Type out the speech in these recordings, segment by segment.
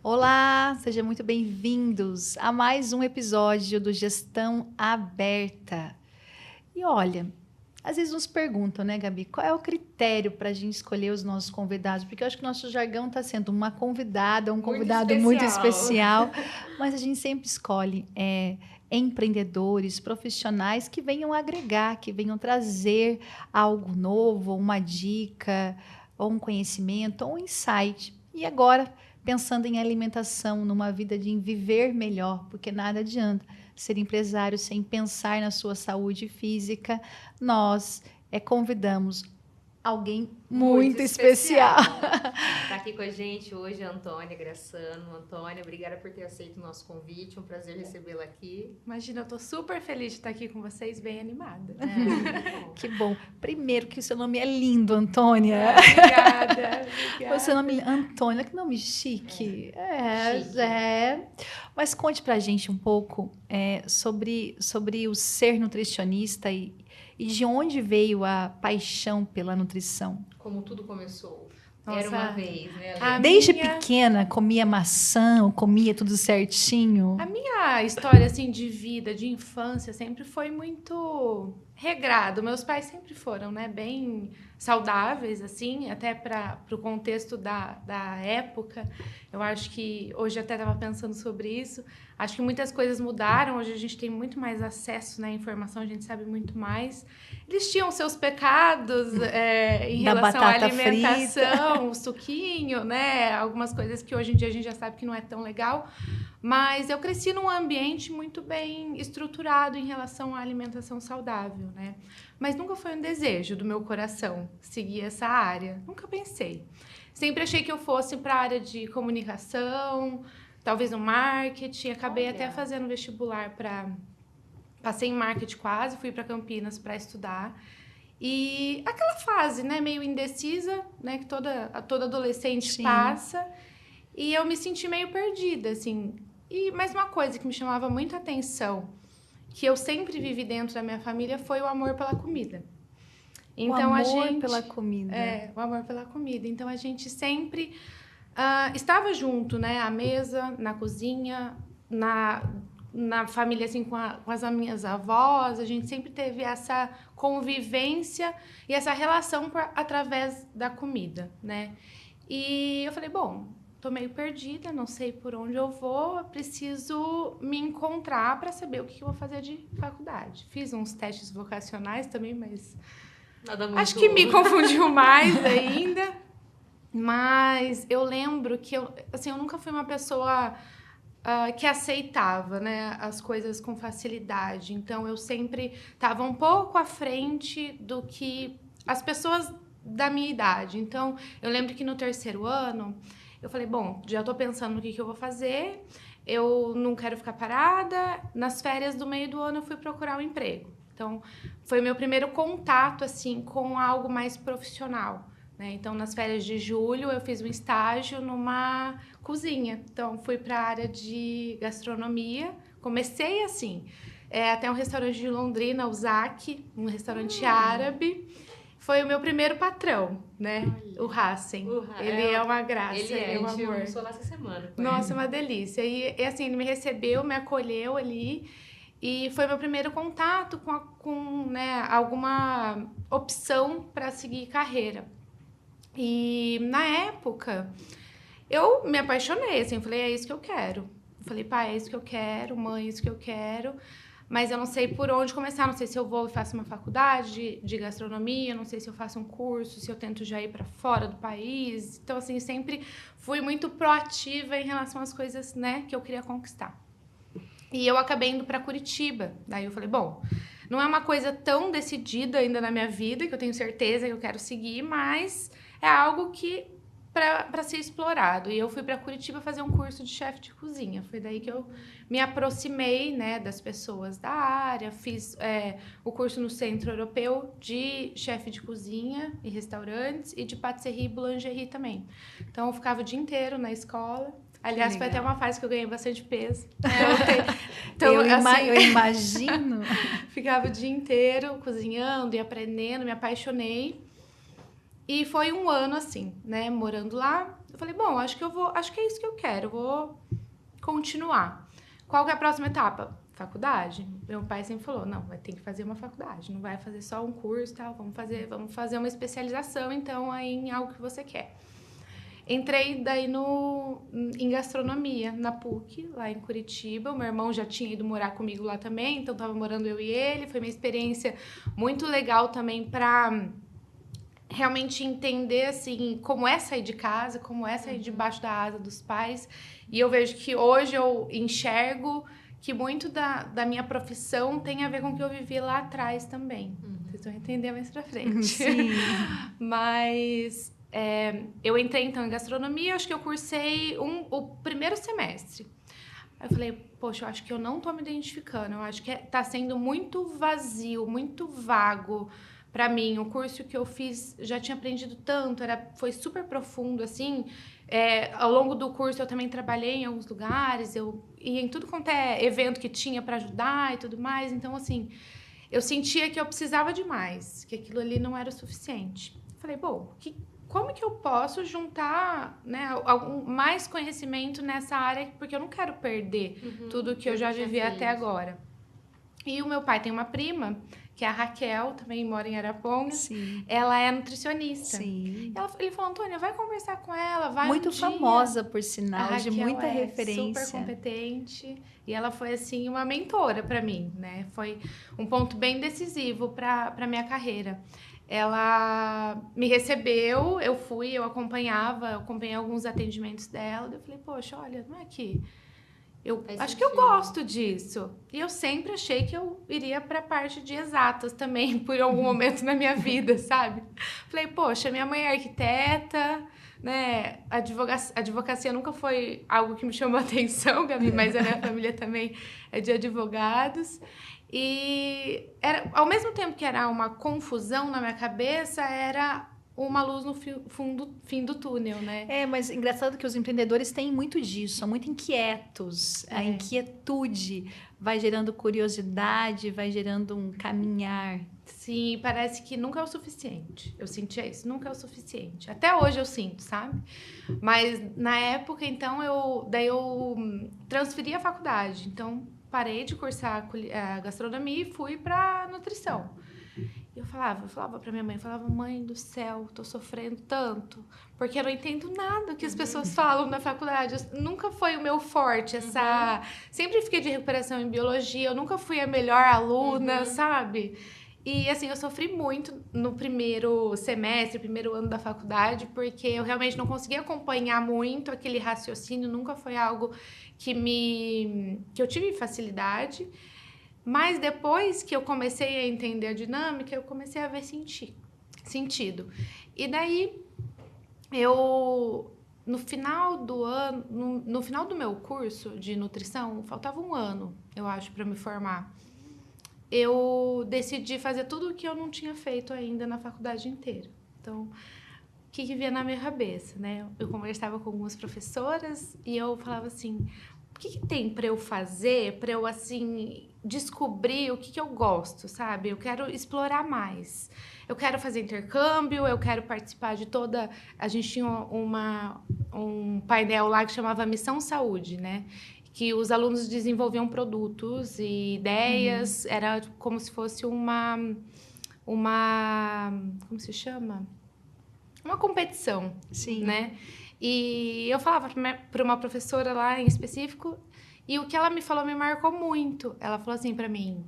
Olá, sejam muito bem-vindos a mais um episódio do Gestão Aberta. E olha, às vezes nos perguntam, né, Gabi, qual é o critério para a gente escolher os nossos convidados? Porque eu acho que o nosso jargão está sendo uma convidada, um convidado muito especial, mas a gente sempre escolhe empreendedores, profissionais que venham agregar, que venham trazer algo novo, uma dica, ou um conhecimento, ou um insight. E agora, pensando em alimentação, numa vida de viver melhor, porque nada adianta ser empresário sem pensar na sua saúde física, nós convidamos alguém muito especial. Está aqui com a gente hoje a Antônia Graçano. Antônia, obrigada por ter aceito o nosso convite, um prazer recebê-la aqui. Imagina, eu tô super feliz de estar aqui com vocês, bem animada. Que bom. Primeiro que o seu nome é lindo, Antônia. Obrigada. O seu nome Antônia, que nome chique. Chique. Mas conte pra gente um pouco sobre o ser nutricionista e de onde veio a paixão pela nutrição. Como tudo começou. Nossa, era uma vez, né? Desde pequena, comia maçã, comia tudo certinho? A minha história, assim, de vida, de infância, sempre foi muito regrado. Meus pais sempre foram, né, bem saudáveis, assim, até para o contexto da época. Eu acho que, hoje até estava pensando sobre isso, acho que muitas coisas mudaram, hoje a gente tem muito mais acesso, né, à informação, a gente sabe muito mais. Eles tinham seus pecados em relação à alimentação, o suquinho, né, algumas coisas que hoje em dia a gente já sabe que não é tão legal. Mas eu cresci num ambiente muito bem estruturado em relação à alimentação saudável, né? Mas nunca foi um desejo do meu coração seguir essa área. Nunca pensei. Sempre achei que eu fosse para a área de comunicação, talvez no marketing. Acabei até fazendo vestibular para... Passei em marketing quase, fui para Campinas para estudar. E aquela fase, né, meio indecisa, né, que toda adolescente passa. E eu me senti meio perdida, assim. Mas uma coisa que me chamava muito a atenção, que eu sempre vivi dentro da minha família, foi o amor pela comida. Então, o amor pela comida. O amor pela comida. Então, a gente sempre estava junto, né? À mesa, na cozinha, na família, assim, com as minhas avós. A gente sempre teve essa convivência e essa relação através da comida, né? E eu falei, bom... Tô meio perdida, não sei por onde eu vou, preciso me encontrar para saber o que eu vou fazer de faculdade. Fiz uns testes vocacionais também, mas nada muito... acho que me confundiu mais ainda. Mas eu lembro que eu nunca fui uma pessoa que aceitava, né, as coisas com facilidade. Então, eu sempre estava um pouco à frente do que as pessoas da minha idade. Então, eu lembro que no terceiro ano... Eu falei, bom, já estou pensando no que eu vou fazer, eu não quero ficar parada. Nas férias do meio do ano, eu fui procurar um emprego. Então, foi o meu primeiro contato, assim, com algo mais profissional, né? Então, nas férias de julho, eu fiz um estágio numa cozinha. Então, fui para a área de gastronomia. Comecei assim, até um restaurante de Londrina, o Zac, um restaurante árabe. Foi o meu primeiro patrão, né? O Hassen. Ele é uma graça, ele é um amor. Eu almoçou lá essa semana. Nossa, uma delícia. E assim, ele me recebeu, me acolheu ali. E foi meu primeiro contato com né, alguma opção para seguir carreira. E na época, eu me apaixonei, assim, falei, é isso que eu quero. Eu falei, pai, é isso que eu quero, mãe, é isso que eu quero. Mas eu não sei por onde começar, não sei se eu vou e faço uma faculdade de gastronomia, não sei se eu faço um curso, se eu tento já ir para fora do país. Então, assim, sempre fui muito proativa em relação às coisas, né, que eu queria conquistar. E eu acabei indo para Curitiba. Daí eu falei, bom, não é uma coisa tão decidida ainda na minha vida, que eu tenho certeza que eu quero seguir, mas é algo que para ser explorado. E eu fui para Curitiba fazer um curso de chefe de cozinha. Foi daí que eu me aproximei, né, das pessoas da área. Fiz o curso no Centro Europeu de chefe de cozinha e restaurantes e de patisserie e boulangerie também. Então, eu ficava o dia inteiro na escola. Aliás, foi até uma fase que eu ganhei bastante peso. Então, eu imagino. Ficava o dia inteiro cozinhando e aprendendo, me apaixonei. E foi um ano assim, né, morando lá. Eu falei, bom, acho que é isso que eu quero, vou continuar. Qual que é a próxima etapa? Faculdade. Meu pai sempre falou, não, vai ter que fazer uma faculdade, não vai fazer só um curso e tal, vamos fazer uma especialização, então, aí em algo que você quer. Entrei daí em gastronomia, na PUC, lá em Curitiba. O meu irmão já tinha ido morar comigo lá também, então tava morando eu e ele. Foi uma experiência muito legal também para realmente entender, assim, como é sair de casa, como é sair debaixo da asa dos pais. E eu vejo que hoje eu enxergo que muito da minha profissão tem a ver com o que eu vivi lá atrás também. Vocês vão entender mais pra frente. Sim. Mas eu entrei, então, em gastronomia. Acho que eu cursei o primeiro semestre. Aí eu falei, poxa, eu acho que eu não tô me identificando. Eu acho que tá sendo muito vazio, muito vago para mim. O curso que eu fiz, já tinha aprendido tanto, foi super profundo, assim. Ao longo do curso eu também trabalhei em alguns lugares, eu ia em tudo quanto é evento que tinha para ajudar e tudo mais. Então, assim, eu sentia que eu precisava de mais, que aquilo ali não era o suficiente. Falei, bom, como que eu posso juntar, né, mais conhecimento nessa área, porque eu não quero perder tudo que eu já vivi até agora. E o meu pai tem uma prima, que é a Raquel, também mora em Araponga. Sim. Ela é nutricionista. Sim. Ele falou, Antônia, vai conversar com ela, vai muito famosa, por sinal, de muita referência. Super competente. E ela foi, assim, uma mentora para mim, né? Foi um ponto bem decisivo para minha carreira. Ela me recebeu, eu acompanhei alguns atendimentos dela. Eu falei, poxa, olha, não é que... Eu acho que eu gosto disso. E eu sempre achei que eu iria para a parte de exatas também, por algum momento na minha vida, sabe? Falei, poxa, minha mãe é arquiteta, né? Advocacia nunca foi algo que me chamou a atenção, Gabi, mas a minha família também é de advogados. E ao mesmo tempo que era uma confusão na minha cabeça, era uma luz no fim do túnel, né? Mas engraçado que os empreendedores têm muito disso, são muito inquietos. A inquietude vai gerando curiosidade, vai gerando um caminhar. Sim, parece que nunca é o suficiente. Eu sentia isso, nunca é o suficiente. Até hoje eu sinto, sabe? Mas na época, então, eu transferi a faculdade. Então, parei de cursar a gastronomia e fui para nutrição. Eu falava pra minha mãe, mãe do céu, tô sofrendo tanto, porque eu não entendo nada que as pessoas falam na faculdade. Nunca foi o meu forte, sempre fiquei de recuperação em biologia, eu nunca fui a melhor aluna, sabe? E, assim, eu sofri muito no primeiro semestre, primeiro ano da faculdade, porque eu realmente não conseguia acompanhar muito aquele raciocínio, nunca foi algo que eu tive facilidade. Mas depois que eu comecei a entender a dinâmica, eu comecei a ver sentido. E daí, no final do ano, no final do meu curso de nutrição, faltava um ano, eu acho, para me formar. Eu decidi fazer tudo o que eu não tinha feito ainda na faculdade inteira. Então, o que vinha na minha cabeça, né? Eu conversava com algumas professoras e eu falava assim, o que tem para eu fazer, para eu, assim, descobrir o que eu gosto, sabe? Eu quero explorar mais. Eu quero fazer intercâmbio, eu quero participar de toda... A gente tinha um painel lá que chamava Missão Saúde, né? Que os alunos desenvolviam produtos e ideias. Era como se fosse uma... Como se chama? Uma competição, Sim. Né? E eu falava para uma professora lá em específico, e o que ela me falou me marcou muito. Ela falou assim para mim,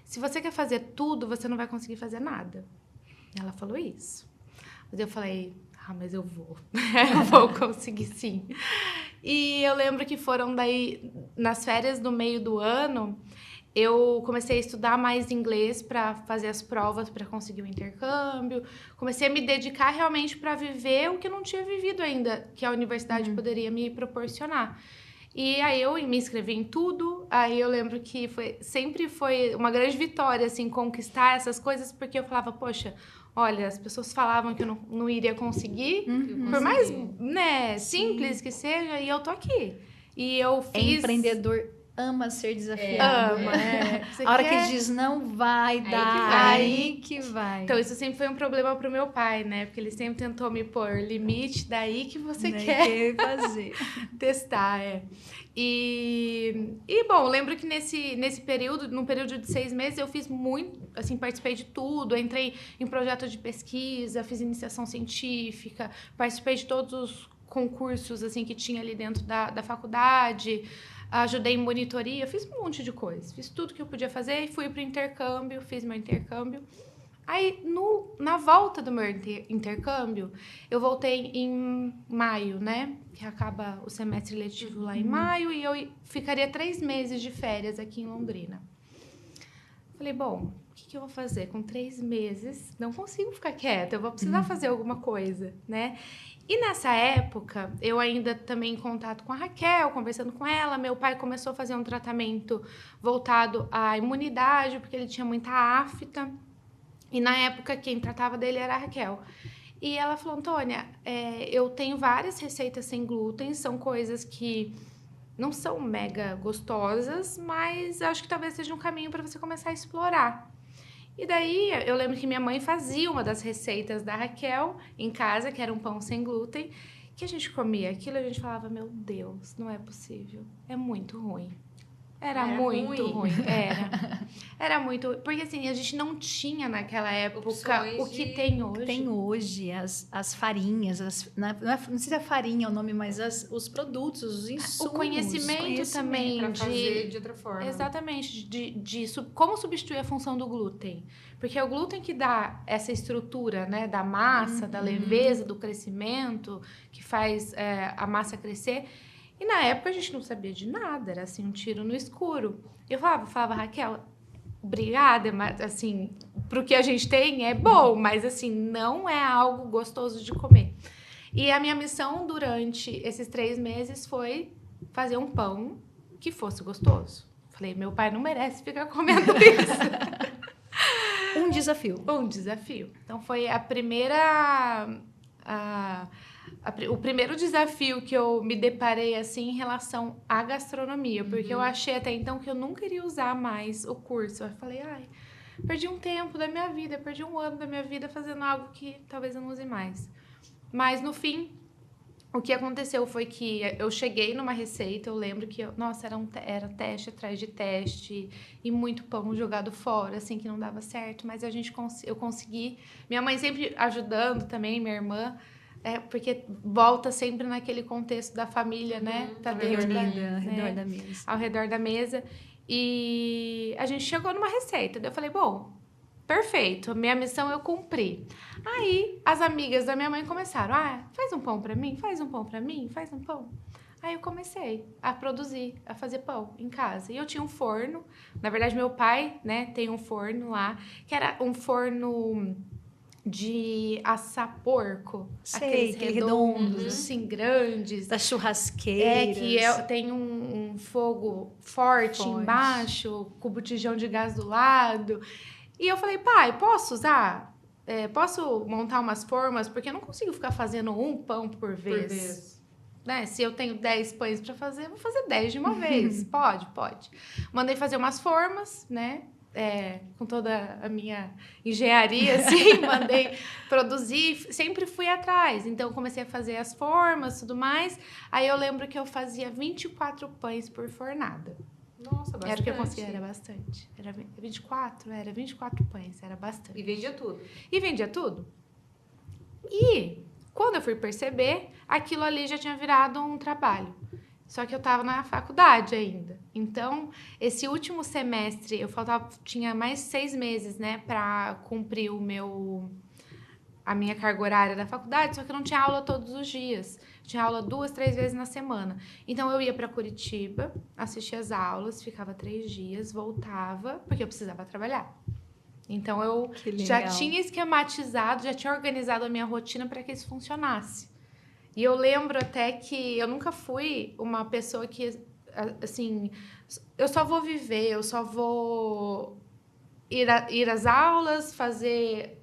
se você quer fazer tudo, você não vai conseguir fazer nada. Ela falou isso. Mas eu falei, mas eu vou. Eu vou conseguir sim. E eu lembro que foram daí, nas férias do meio do ano, eu comecei a estudar mais inglês para fazer as provas, para conseguir o intercâmbio. Comecei a me dedicar realmente para viver o que eu não tinha vivido ainda, que a universidade poderia me proporcionar. E aí eu me inscrevi em tudo. Aí eu lembro que sempre foi uma grande vitória, assim, conquistar essas coisas, porque eu falava, poxa, olha, as pessoas falavam que eu não iria conseguir, por mais, né, simples que seja, e eu tô aqui. E eu fiz... Empreendedor ama ser desafiado. Ama, Você A hora quer... que diz não vai que dar, vai. aí que vai. Então, isso sempre foi um problema pro meu pai, né? Porque ele sempre tentou me pôr limite, daí que você Né, quer que fazer. testar, E bom, lembro que nesse período, num período de 6 meses, eu fiz muito, assim, participei de tudo. Entrei em projetos de pesquisa, fiz iniciação científica, participei de todos os concursos, assim, que tinha ali dentro da faculdade, ajudei em monitoria, fiz um monte de coisa. Fiz tudo que eu podia fazer e fui pro intercâmbio, fiz meu intercâmbio. Aí, na volta do meu intercâmbio, eu voltei em maio, né? Que acaba o semestre letivo lá em maio, e eu ficaria 3 meses de férias aqui em Londrina. Falei, bom, o que eu vou fazer? Com 3 meses, não consigo ficar quieta, eu vou precisar fazer alguma coisa, né? E nessa época, eu ainda também em contato com a Raquel, conversando com ela, meu pai começou a fazer um tratamento voltado à imunidade, porque ele tinha muita afta. E na época, quem tratava dele era a Raquel. E ela falou, Antônia, eu tenho várias receitas sem glúten, são coisas que não são mega gostosas, mas acho que talvez seja um caminho para você começar a explorar. E daí, eu lembro que minha mãe fazia uma das receitas da Raquel em casa, que era um pão sem glúten, que a gente comia aquilo e a gente falava, meu Deus, não é possível, é muito ruim. Era muito ruim. Era muito ruim. Porque assim, a gente não tinha naquela época o que tem hoje. Tem hoje as farinhas, não sei se é farinha o nome, mas os produtos, os insumos. O conhecimento também pra fazer de outra forma. Exatamente, como substituir a função do glúten. Porque é o glúten que dá essa estrutura, né, da massa, da leveza, do crescimento, que faz a massa crescer. E na época a gente não sabia de nada, era assim, um tiro no escuro. Eu falava, Raquel, obrigada, mas assim, pro que a gente tem é bom, mas assim, não é algo gostoso de comer. E a minha missão durante esses 3 meses foi fazer um pão que fosse gostoso. Falei, meu pai não merece ficar comendo isso. Um desafio. Um desafio. Então foi a primeira... o primeiro desafio que eu me deparei assim em relação à gastronomia, porque eu achei até então que eu nunca iria usar mais o curso. Eu falei, perdi um tempo da minha vida, perdi um ano da minha vida fazendo algo que talvez eu não use mais. Mas no fim, o que aconteceu foi que eu cheguei numa receita, eu lembro que, era teste atrás de teste e muito pão jogado fora, assim, que não dava certo, mas eu consegui. Minha mãe sempre ajudando também, minha irmã, porque volta sempre naquele contexto da família, né? Tá dentro ao redor da mesa. E a gente chegou numa receita. Daí eu falei, bom, perfeito, a minha missão eu cumpri. Aí as amigas da minha mãe começaram, faz um pão pra mim, faz um pão pra mim, faz um pão. Aí eu comecei a produzir, a fazer pão em casa. E eu tinha um forno, na verdade meu pai, né, tem um forno lá, que era um forno de assar porco. Sei, aqueles redondos, assim, grandes. Das churrasqueiras. Tem um fogo forte embaixo, com botijão de gás do lado. E eu falei, pai, posso usar? Posso montar umas formas? Porque eu não consigo ficar fazendo um pão por vez. Né? Se eu tenho 10 pães para fazer, eu vou fazer 10 de uma vez. Pode. Mandei fazer umas formas, né? Com toda a minha engenharia, assim, mandei produzir, sempre fui atrás. Então, comecei a fazer as formas, tudo mais. Aí, eu lembro que eu fazia 24 pães por fornada. Nossa, bastante. Era o que eu conseguia, era bastante. Era 24 pães, era bastante. E vendia tudo. E, quando eu fui perceber, aquilo ali já tinha virado um trabalho. Só que eu estava na faculdade ainda. Então, esse último semestre, tinha mais 6 meses, né, para cumprir a minha carga horária da faculdade, só que eu não tinha aula todos os dias. Tinha aula 2, 3 vezes na semana. Então, eu ia para Curitiba, assistia as aulas, ficava 3 dias, voltava, porque eu precisava trabalhar. Então, eu já tinha esquematizado, já tinha organizado a minha rotina para que isso funcionasse. E eu lembro até que eu nunca fui uma pessoa que, assim, eu só vou viver, eu só vou ir às aulas, fazer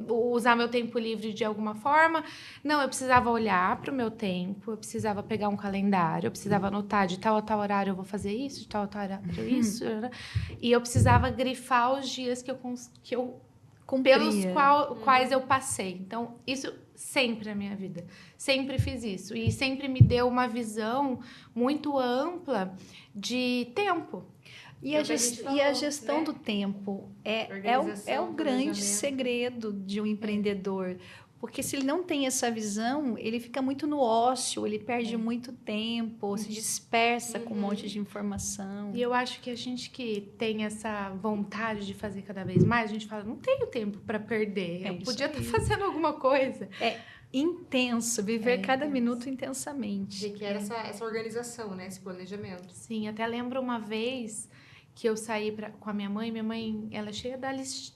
usar meu tempo livre de alguma forma. Não, eu precisava olhar para o meu tempo, eu precisava pegar um calendário, eu precisava anotar de tal a tal horário eu vou fazer isso, de tal a tal horário isso. E eu precisava grifar os dias que eu pelos quais eu passei. Então, isso sempre na minha vida. Sempre fiz isso. E sempre me deu uma visão muito ampla de tempo. E a gestão, né, do tempo é o grande segredo de um empreendedor. Porque se ele não tem essa visão, ele fica muito no ócio, ele perde muito tempo, se dispersa com um monte de informação. E eu acho que a gente que tem essa vontade de fazer cada vez mais, a gente fala, não tenho tempo para perder, eu podia estar fazendo alguma coisa. É intenso, viver cada minuto intensamente. Requer essa organização, né? Esse planejamento. Sim, até lembro uma vez que eu saí com a minha mãe, ela é cheia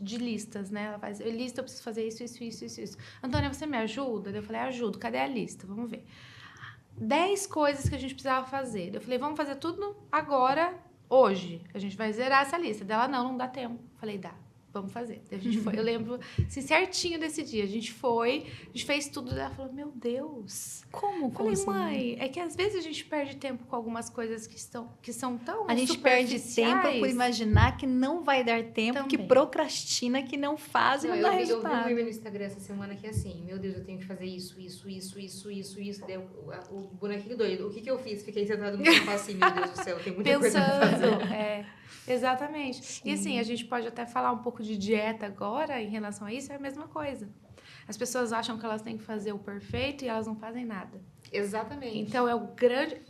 de listas, né? Ela faz, lista, eu preciso fazer isso. Antônia, você me ajuda? Eu falei, ajudo, cadê a lista? Vamos ver. 10 coisas que a gente precisava fazer. Eu falei, vamos fazer tudo agora, hoje. A gente vai zerar essa lista. Dela, não dá tempo. Eu falei, dá. Vamos fazer. A gente foi, eu lembro assim, certinho desse dia. A gente fez tudo. Ela falou, meu Deus. Como? Falei, mãe, é que às vezes a gente perde tempo com algumas coisas que são tão A gente perde tempo por imaginar que não vai dar tempo, que procrastina, que não faz e não dá resultado. Eu vi um meme no Instagram essa semana que é assim, meu Deus, eu tenho que fazer isso. Daí o bonequinho doido. O que eu fiz? Fiquei sentado no sofá assim, meu Deus do céu, tem muita coisa pra fazer. Exatamente. Sim. E assim, a gente pode até falar um pouco de dieta agora em relação a isso, é a mesma coisa. As pessoas acham que elas têm que fazer o perfeito e elas não fazem nada. Exatamente. Então,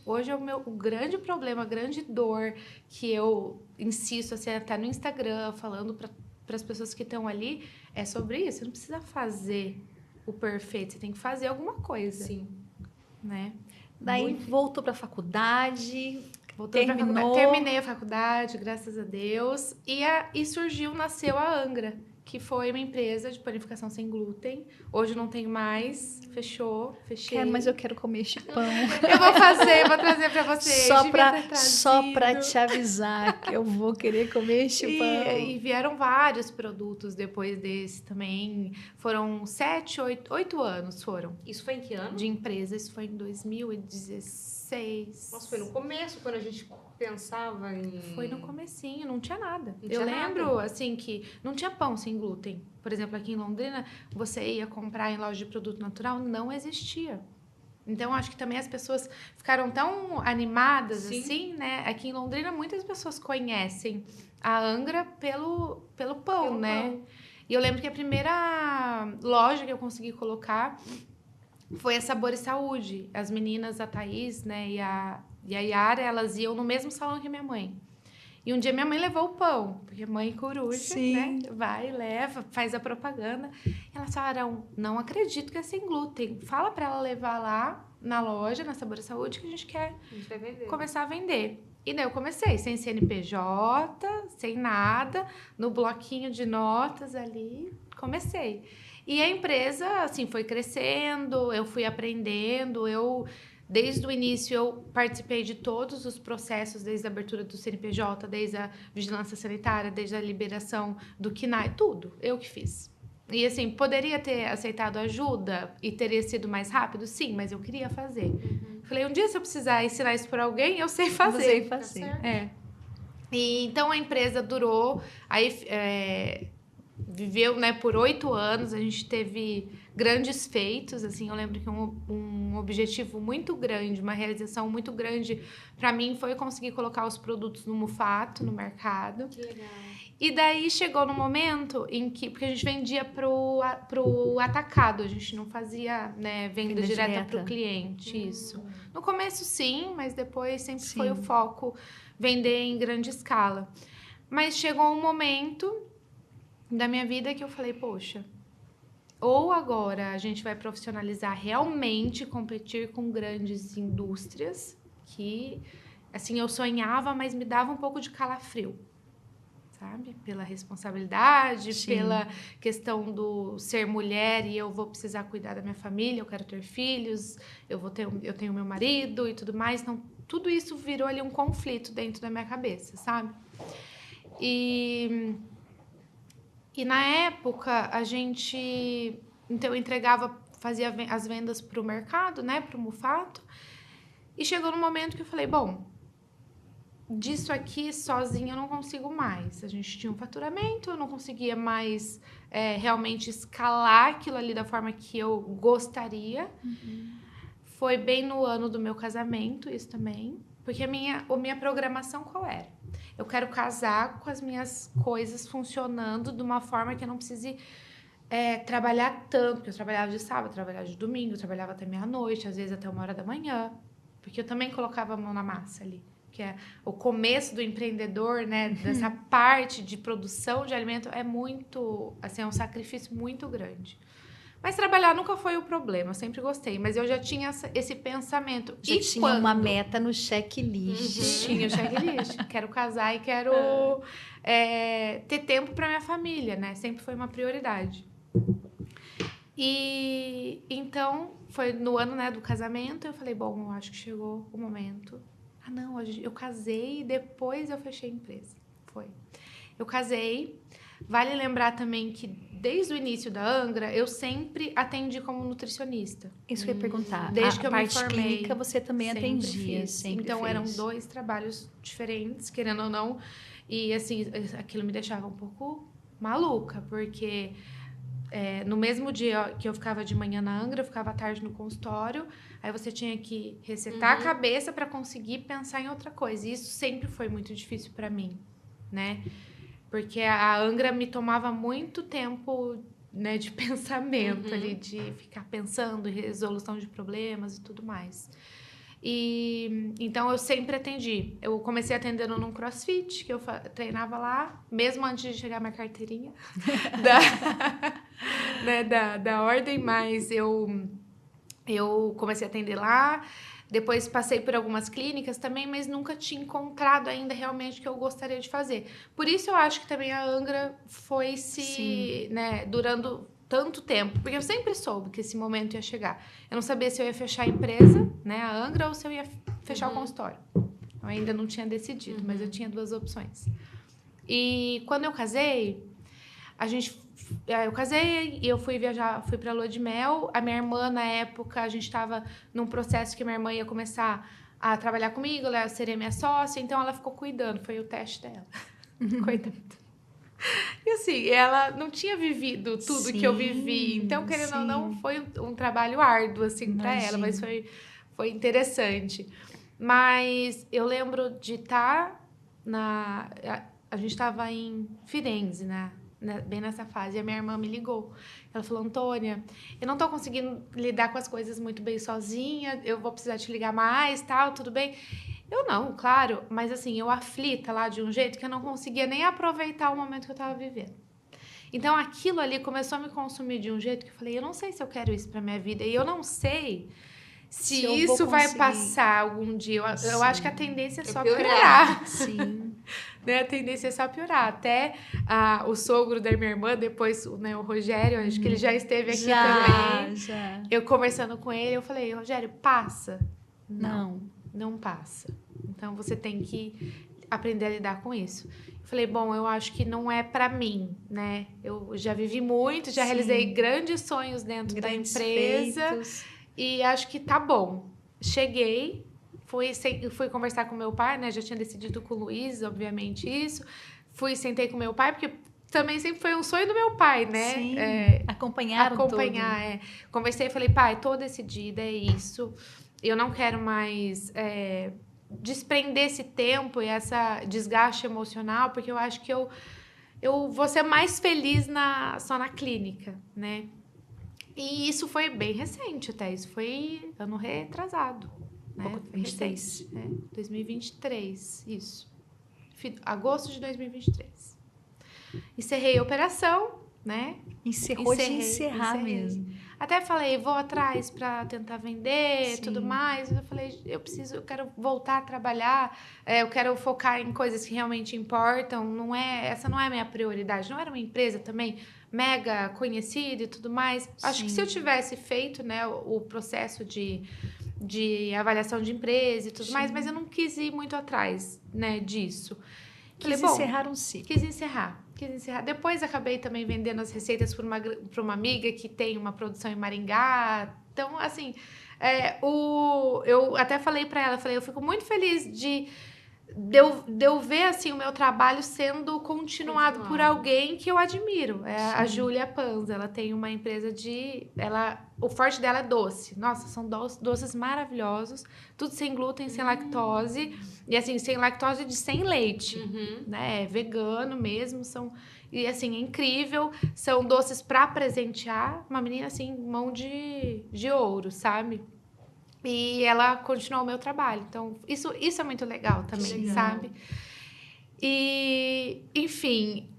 hoje é o grande problema, a grande dor que eu insisto, assim, até no Instagram, falando para as pessoas que estão ali, é sobre isso. Você não precisa fazer o perfeito, você tem que fazer alguma coisa. Sim. Né? Daí voltou para a faculdade... Terminei a faculdade, graças a Deus. E nasceu a Angra, que foi uma empresa de panificação sem glúten. Hoje não tenho mais, fechei. Mas eu quero comer este pão. Eu vou trazer para vocês. Só para te avisar que eu vou querer comer este pão. E vieram vários produtos depois desse também. Foram 8 anos foram. Isso foi em que ano? De empresa, isso foi em 2016. Nossa, foi no começo, quando a gente pensava em... Foi no comecinho, não tinha nada. Eu lembro, assim, que não tinha pão sem glúten. Por exemplo, aqui em Londrina, você ia comprar em loja de produto natural, não existia. Então, acho que também as pessoas ficaram tão animadas, assim, né? Aqui em Londrina, muitas pessoas conhecem a Angra pelo pão, né? E eu lembro que a primeira loja que eu consegui colocar... foi a Sabor e Saúde. As meninas, a Thaís, né, e a Yara, elas iam no mesmo salão que a minha mãe. E um dia minha mãe levou o pão, porque mãe coruja, né, vai, leva, faz a propaganda. E elas falaram, não acredito que é sem glúten. Fala para ela levar lá na loja, na Sabor e Saúde, que a gente quer começar a vender. E daí eu comecei, sem CNPJ, sem nada, no bloquinho de notas ali, comecei. E a empresa, assim, foi crescendo, eu fui aprendendo, desde o início, eu participei de todos os processos, desde a abertura do CNPJ, desde a vigilância sanitária, desde a liberação do KNAI, tudo, eu que fiz. E, assim, poderia ter aceitado ajuda e teria sido mais rápido? Sim, mas eu queria fazer. Falei, um dia, se eu precisar ensinar isso para alguém, eu sei fazer. E, então, a empresa durou, aí... viveu, né, por 8 anos, a gente teve grandes feitos, assim, eu lembro que um objetivo muito grande, uma realização muito grande para mim foi conseguir colocar os produtos no Mufato, no mercado. Que legal. E daí chegou no momento em que, porque a gente vendia pro atacado, a gente não fazia, né, venda direta pro cliente, isso. No começo sim, mas depois sempre foi o foco vender em grande escala. Mas chegou um momento da minha vida que eu falei, poxa, ou agora a gente vai profissionalizar realmente, competir com grandes indústrias, que, assim, eu sonhava, mas me dava um pouco de calafrio, sabe? Pela responsabilidade, pela questão do ser mulher e eu vou precisar cuidar da minha família, eu quero ter filhos, eu tenho meu marido e tudo mais, então tudo isso virou ali um conflito dentro da minha cabeça, sabe? E na época, então eu entregava, fazia as vendas para o mercado, né, para o Mufato. E chegou no momento que eu falei, bom, disso aqui sozinha eu não consigo mais. A gente tinha um faturamento, eu não conseguia mais realmente escalar aquilo ali da forma que eu gostaria. Foi bem no ano do meu casamento, isso também. Porque a minha programação qual era? Eu quero casar com as minhas coisas funcionando de uma forma que eu não precise trabalhar tanto. Porque eu trabalhava de sábado, trabalhava de domingo, eu trabalhava até meia-noite, às vezes até 1h da manhã. Porque eu também colocava a mão na massa ali. Que é o começo do empreendedor, né? Dessa parte de produção de alimento é muito... Assim, é um sacrifício muito grande. Mas trabalhar nunca foi o problema, eu sempre gostei. Mas eu já tinha esse pensamento. Já tinha uma meta no checklist. Tinha o checklist. Quero casar e quero ter tempo para minha família, né? Sempre foi uma prioridade. E então, foi no ano, né, do casamento, eu falei, bom, eu acho que chegou o momento. Ah, não, eu casei e depois eu fechei a empresa. Foi. Eu casei. Vale lembrar também que desde o início da Angra, eu sempre atendi como nutricionista. Isso que eu ia perguntar. Desde que eu me parte formei, clínica você também sempre atendia. fiz. Sempre então, fez. eram 2 trabalhos diferentes, querendo ou não. E, assim, aquilo me deixava um pouco maluca, porque no mesmo dia que eu ficava de manhã na Angra, eu ficava à tarde no consultório. Aí você tinha que resetar a cabeça para conseguir pensar em outra coisa. E isso sempre foi muito difícil para mim, né? Porque a Angra me tomava muito tempo, né, de pensamento ali, de ficar pensando em resolução de problemas e tudo mais. E então eu sempre atendi. Eu comecei atendendo num CrossFit, que eu treinava lá, mesmo antes de chegar a minha carteirinha da ordem, mas eu comecei a atender lá. Depois passei por algumas clínicas também, mas nunca tinha encontrado ainda realmente o que eu gostaria de fazer. Por isso eu acho que também a Angra foi né, durando tanto tempo, porque eu sempre soube que esse momento ia chegar. Eu não sabia se eu ia fechar a empresa, né, a Angra, ou se eu ia fechar o consultório. Eu ainda não tinha decidido, mas eu tinha 2 opções. E quando eu casei, eu casei e eu fui viajar, fui pra Lua de Mel. A minha irmã, na época, a gente estava num processo que minha irmã ia começar a trabalhar comigo, ela seria minha sócia, então ela ficou cuidando, foi o teste dela. Coitada. E assim, ela não tinha vivido tudo que eu vivi, então, querendo ou não, foi um trabalho árduo, assim, para ela, mas foi interessante. Mas eu lembro de estar a gente estava em Firenze, né? Bem nessa fase, e a minha irmã me ligou. Ela falou, Antônia, eu não tô conseguindo lidar com as coisas muito bem sozinha, eu vou precisar te ligar mais, tal, tudo bem? Eu não, claro, mas assim, eu aflita lá de um jeito que eu não conseguia nem aproveitar o momento que eu tava vivendo. Então, aquilo ali começou a me consumir de um jeito que eu falei, eu não sei se eu quero isso pra minha vida, e eu não sei se isso vai passar algum dia. Eu acho que a tendência é só piorar. Sim. Né? A tendência é só piorar. Até o sogro da minha irmã, depois, né, o Rogério, acho que ele já esteve aqui também. Já. Eu conversando com ele, eu falei, Rogério, passa? Não passa. Então, você tem que aprender a lidar com isso. Eu falei, bom, eu acho que não é pra mim, né? Eu já vivi muito, já realizei grandes sonhos dentro da empresa. Feitos. E acho que tá bom. Cheguei, fui conversar com meu pai, né? Já tinha decidido com o Luiz, obviamente, isso. Sentei com meu pai, porque também sempre foi um sonho do meu pai, né? Sim, acompanhar tudo. Conversei e falei, pai, tô decidida, é isso. Eu não quero mais desprender esse tempo e essa desgaste emocional, porque eu acho que eu vou ser mais feliz só na clínica, né? E isso foi bem recente até, isso foi ano retrasado, né? 23. 2023, isso. Agosto de 2023. Encerrei a operação, né? Encerrei mesmo. Até falei, vou atrás para tentar vender e tudo mais. Eu falei, eu quero voltar a trabalhar, eu quero focar em coisas que realmente importam. Essa não é a minha prioridade. Não era uma empresa também mega conhecida e tudo mais. Acho que se eu tivesse feito, né, o processo de avaliação de empresa e tudo mais, mas eu não quis ir muito atrás, né, disso. Quis encerrar um ciclo. Quis encerrar. quis encerrar. Depois acabei também vendendo as receitas para uma amiga que tem uma produção em Maringá. Então, assim, eu até falei para ela, eu fico muito feliz de eu ver assim, o meu trabalho sendo continuado por alguém que eu admiro. A Júlia Panza, ela tem uma empresa o forte dela é doce. Nossa, são doces maravilhosos, tudo sem glúten, sem lactose, e assim, sem lactose de sem leite, né? É vegano mesmo, e assim, é incrível, são doces para presentear, uma menina assim, mão de ouro, sabe? E ela continuou o meu trabalho. Então, isso é muito legal também, sabe? E, enfim,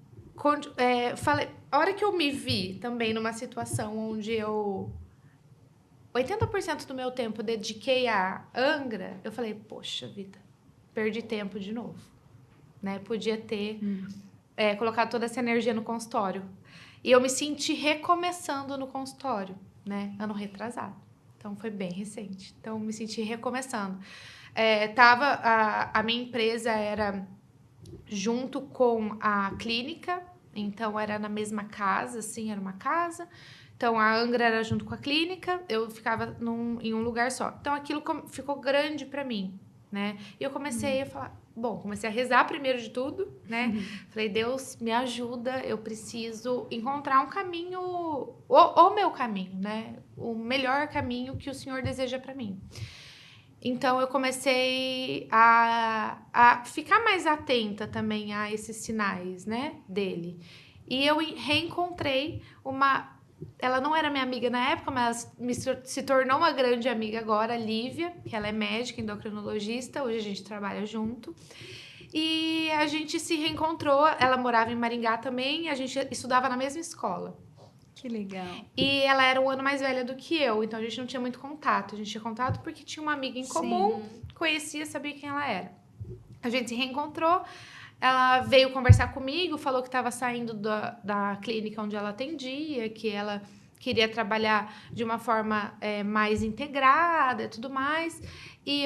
a hora que eu me vi também numa situação onde 80% do meu tempo dediquei a Angra, eu falei, poxa vida, perdi tempo de novo. Né? Podia ter colocado toda essa energia no consultório. E eu me senti recomeçando no consultório, né? Ano retrasado. Então, foi bem recente. Então, me senti recomeçando. A minha empresa era junto com a clínica, então era na mesma casa, assim, era uma casa. Então, a Angra era junto com a clínica, eu ficava em um lugar só. Então, aquilo ficou grande para mim, né? E eu comecei a falar... comecei a rezar primeiro de tudo, né? Falei, Deus, me ajuda, eu preciso encontrar um caminho, o meu caminho, né? O melhor caminho que o Senhor deseja para mim. Então, eu comecei a ficar mais atenta também a esses sinais, né? Dele. E eu reencontrei ela não era minha amiga na época, mas se tornou uma grande amiga agora, a Lívia, que ela é médica, endocrinologista, hoje a gente trabalha junto. E a gente se reencontrou, ela morava em Maringá também, a gente estudava na mesma escola. Que legal. E ela era um ano mais velha do que eu, então a gente não tinha muito contato. A gente tinha contato porque tinha uma amiga em comum, conhecia, sabia quem ela era. A gente se reencontrou, ela veio conversar comigo, falou que estava saindo da clínica onde ela atendia, que ela queria trabalhar de uma forma mais integrada e tudo mais. E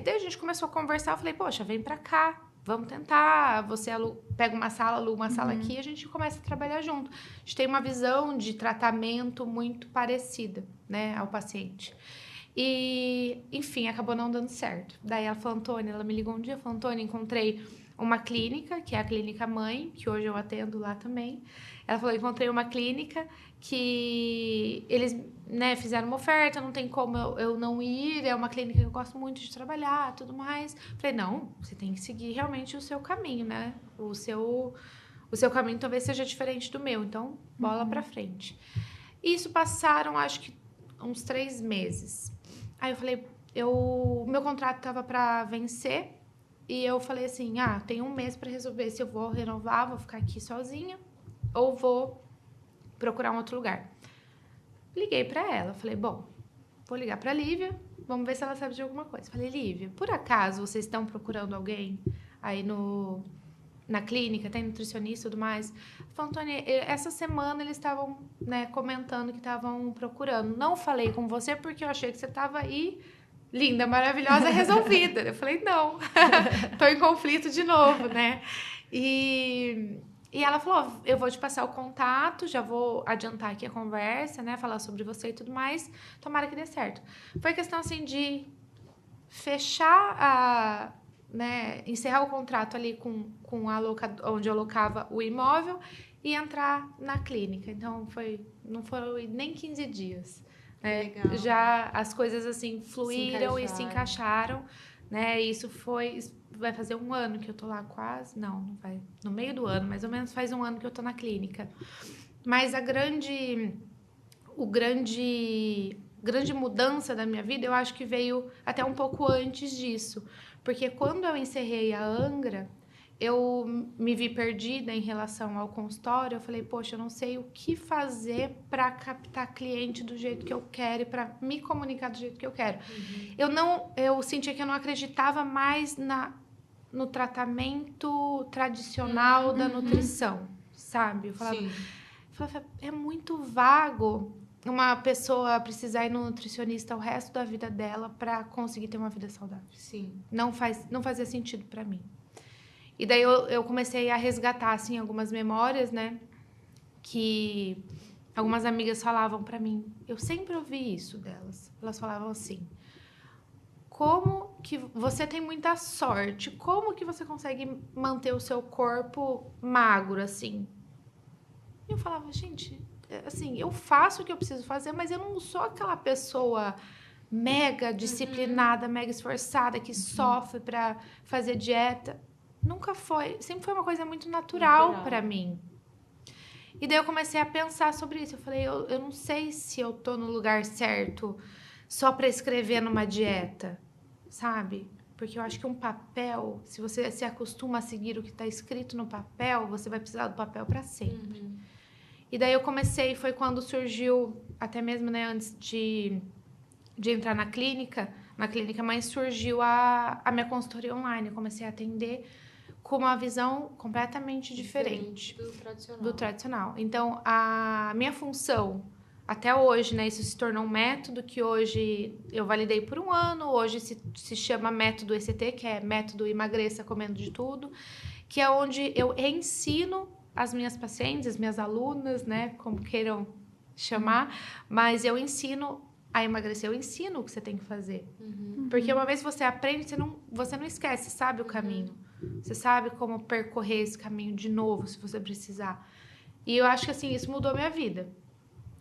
daí a gente começou a conversar, eu falei, poxa, vem pra cá, vamos tentar, você pega uma sala, aluga uma sala aqui e a gente começa a trabalhar junto. A gente tem uma visão de tratamento muito parecida, né, ao paciente. E, enfim, acabou não dando certo. Daí ela falou, Antônia, ela me ligou um dia, falou, Antônia, encontrei uma clínica, que é a Clínica Mãe, que hoje eu atendo lá também. Ela falou, encontrei uma clínica que eles, né, fizeram uma oferta, não tem como eu não ir, é uma clínica que eu gosto muito de trabalhar, tudo mais. Falei, não, você tem que seguir realmente o seu caminho, né? O seu caminho talvez seja diferente do meu, então bola pra frente. E isso passaram, acho que uns 3 meses. Aí eu falei, meu contrato estava para vencer e eu falei assim, tem 1 mês para resolver se eu vou renovar, vou ficar aqui sozinha ou vou procurar um outro lugar. Liguei para ela, falei, vou ligar para Lívia, vamos ver se ela sabe de alguma coisa. Falei, Lívia, por acaso vocês estão procurando alguém aí na clínica, tem nutricionista e tudo mais? Falei, Antônia, essa semana eles estavam, né, comentando que estavam procurando. Não falei com você porque eu achei que você estava aí, linda, maravilhosa, resolvida. Eu falei, não, tô em conflito de novo, né? E ela falou, eu vou te passar o contato, já vou adiantar aqui a conversa, né, falar sobre você e tudo mais, tomara que dê certo. Foi questão, assim, de fechar né, encerrar o contrato ali com a onde eu alocava o imóvel e entrar na clínica. Então, não foram nem 15 dias. Né? Já as coisas, assim, fluíram e se encaixaram. Né? E vai fazer 1 ano que eu tô lá quase. Não vai. No meio do ano, mais ou menos faz 1 ano que eu tô na clínica. Mas a grande mudança da minha vida, eu acho que veio até um pouco antes disso. Porque quando eu encerrei a Angra, eu me vi perdida em relação ao consultório. Eu falei, poxa, eu não sei o que fazer para captar cliente do jeito que eu quero e para me comunicar do jeito que eu quero. Eu sentia que eu não acreditava mais no tratamento tradicional da nutrição, sabe? Eu falava, é muito vago uma pessoa precisar ir no nutricionista o resto da vida dela para conseguir ter uma vida saudável. Sim. Não fazia sentido para mim. E daí eu comecei a resgatar, assim, algumas memórias, né? Que algumas amigas falavam pra mim. Eu sempre ouvi isso delas. Elas falavam assim: como que você tem muita sorte? Como que você consegue manter o seu corpo magro, assim? E eu falava, gente, assim, eu faço o que eu preciso fazer, mas eu não sou aquela pessoa mega disciplinada, mega esforçada, que sofre pra fazer dieta. Nunca foi. Sempre foi uma coisa muito natural pra mim. E daí eu comecei a pensar sobre isso. Eu falei, eu não sei se eu tô no lugar certo só pra escrever numa dieta, sabe? Porque eu acho que um papel, se você se acostuma a seguir o que tá escrito no papel, você vai precisar do papel pra sempre. E daí eu comecei, foi quando surgiu, até mesmo, né, antes de entrar na clínica mãe, surgiu a minha consultoria online. Eu comecei a atender com uma visão completamente diferente do tradicional. Então, a minha função, até hoje, né, isso se tornou um método que hoje eu validei por 1 ano, hoje se chama método ECT, que é método emagreça comendo de tudo, que é onde eu ensino as minhas pacientes, as minhas alunas, né, como queiram chamar, mas eu ensino a emagrecer, eu ensino o que você tem que fazer. Porque uma vez que você aprende, você não esquece, sabe o caminho. Você sabe como percorrer esse caminho de novo, se você precisar. E eu acho que, assim, isso mudou a minha vida.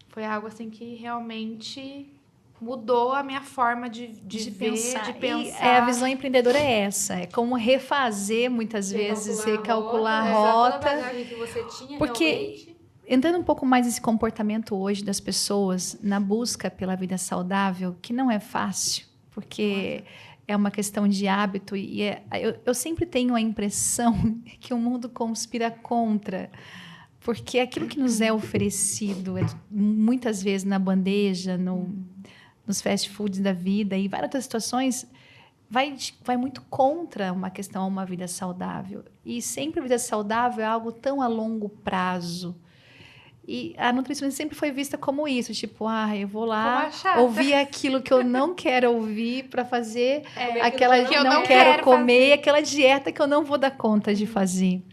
Foi algo, assim, que realmente mudou a minha forma de ver, pensar. de pensar. E a visão empreendedora é essa, é como refazer, muitas vezes, recalcular a rota. Toda a bagagem que você tinha, porque, realmente... entrando um pouco mais nesse comportamento hoje das pessoas, na busca pela vida saudável, que não é fácil, porque é uma questão de hábito, e eu sempre tenho a impressão que o mundo conspira contra, porque aquilo que nos é oferecido, muitas vezes na bandeja, nos fast foods da vida e várias outras situações, vai muito contra uma questão, uma vida saudável. E sempre a vida saudável é algo tão a longo prazo. E a nutricionista sempre foi vista como isso, tipo, eu vou lá ouvir aquilo que eu não quero ouvir para fazer aquela que eu não quero comer, fazer. Aquela dieta que eu não vou dar conta de fazer.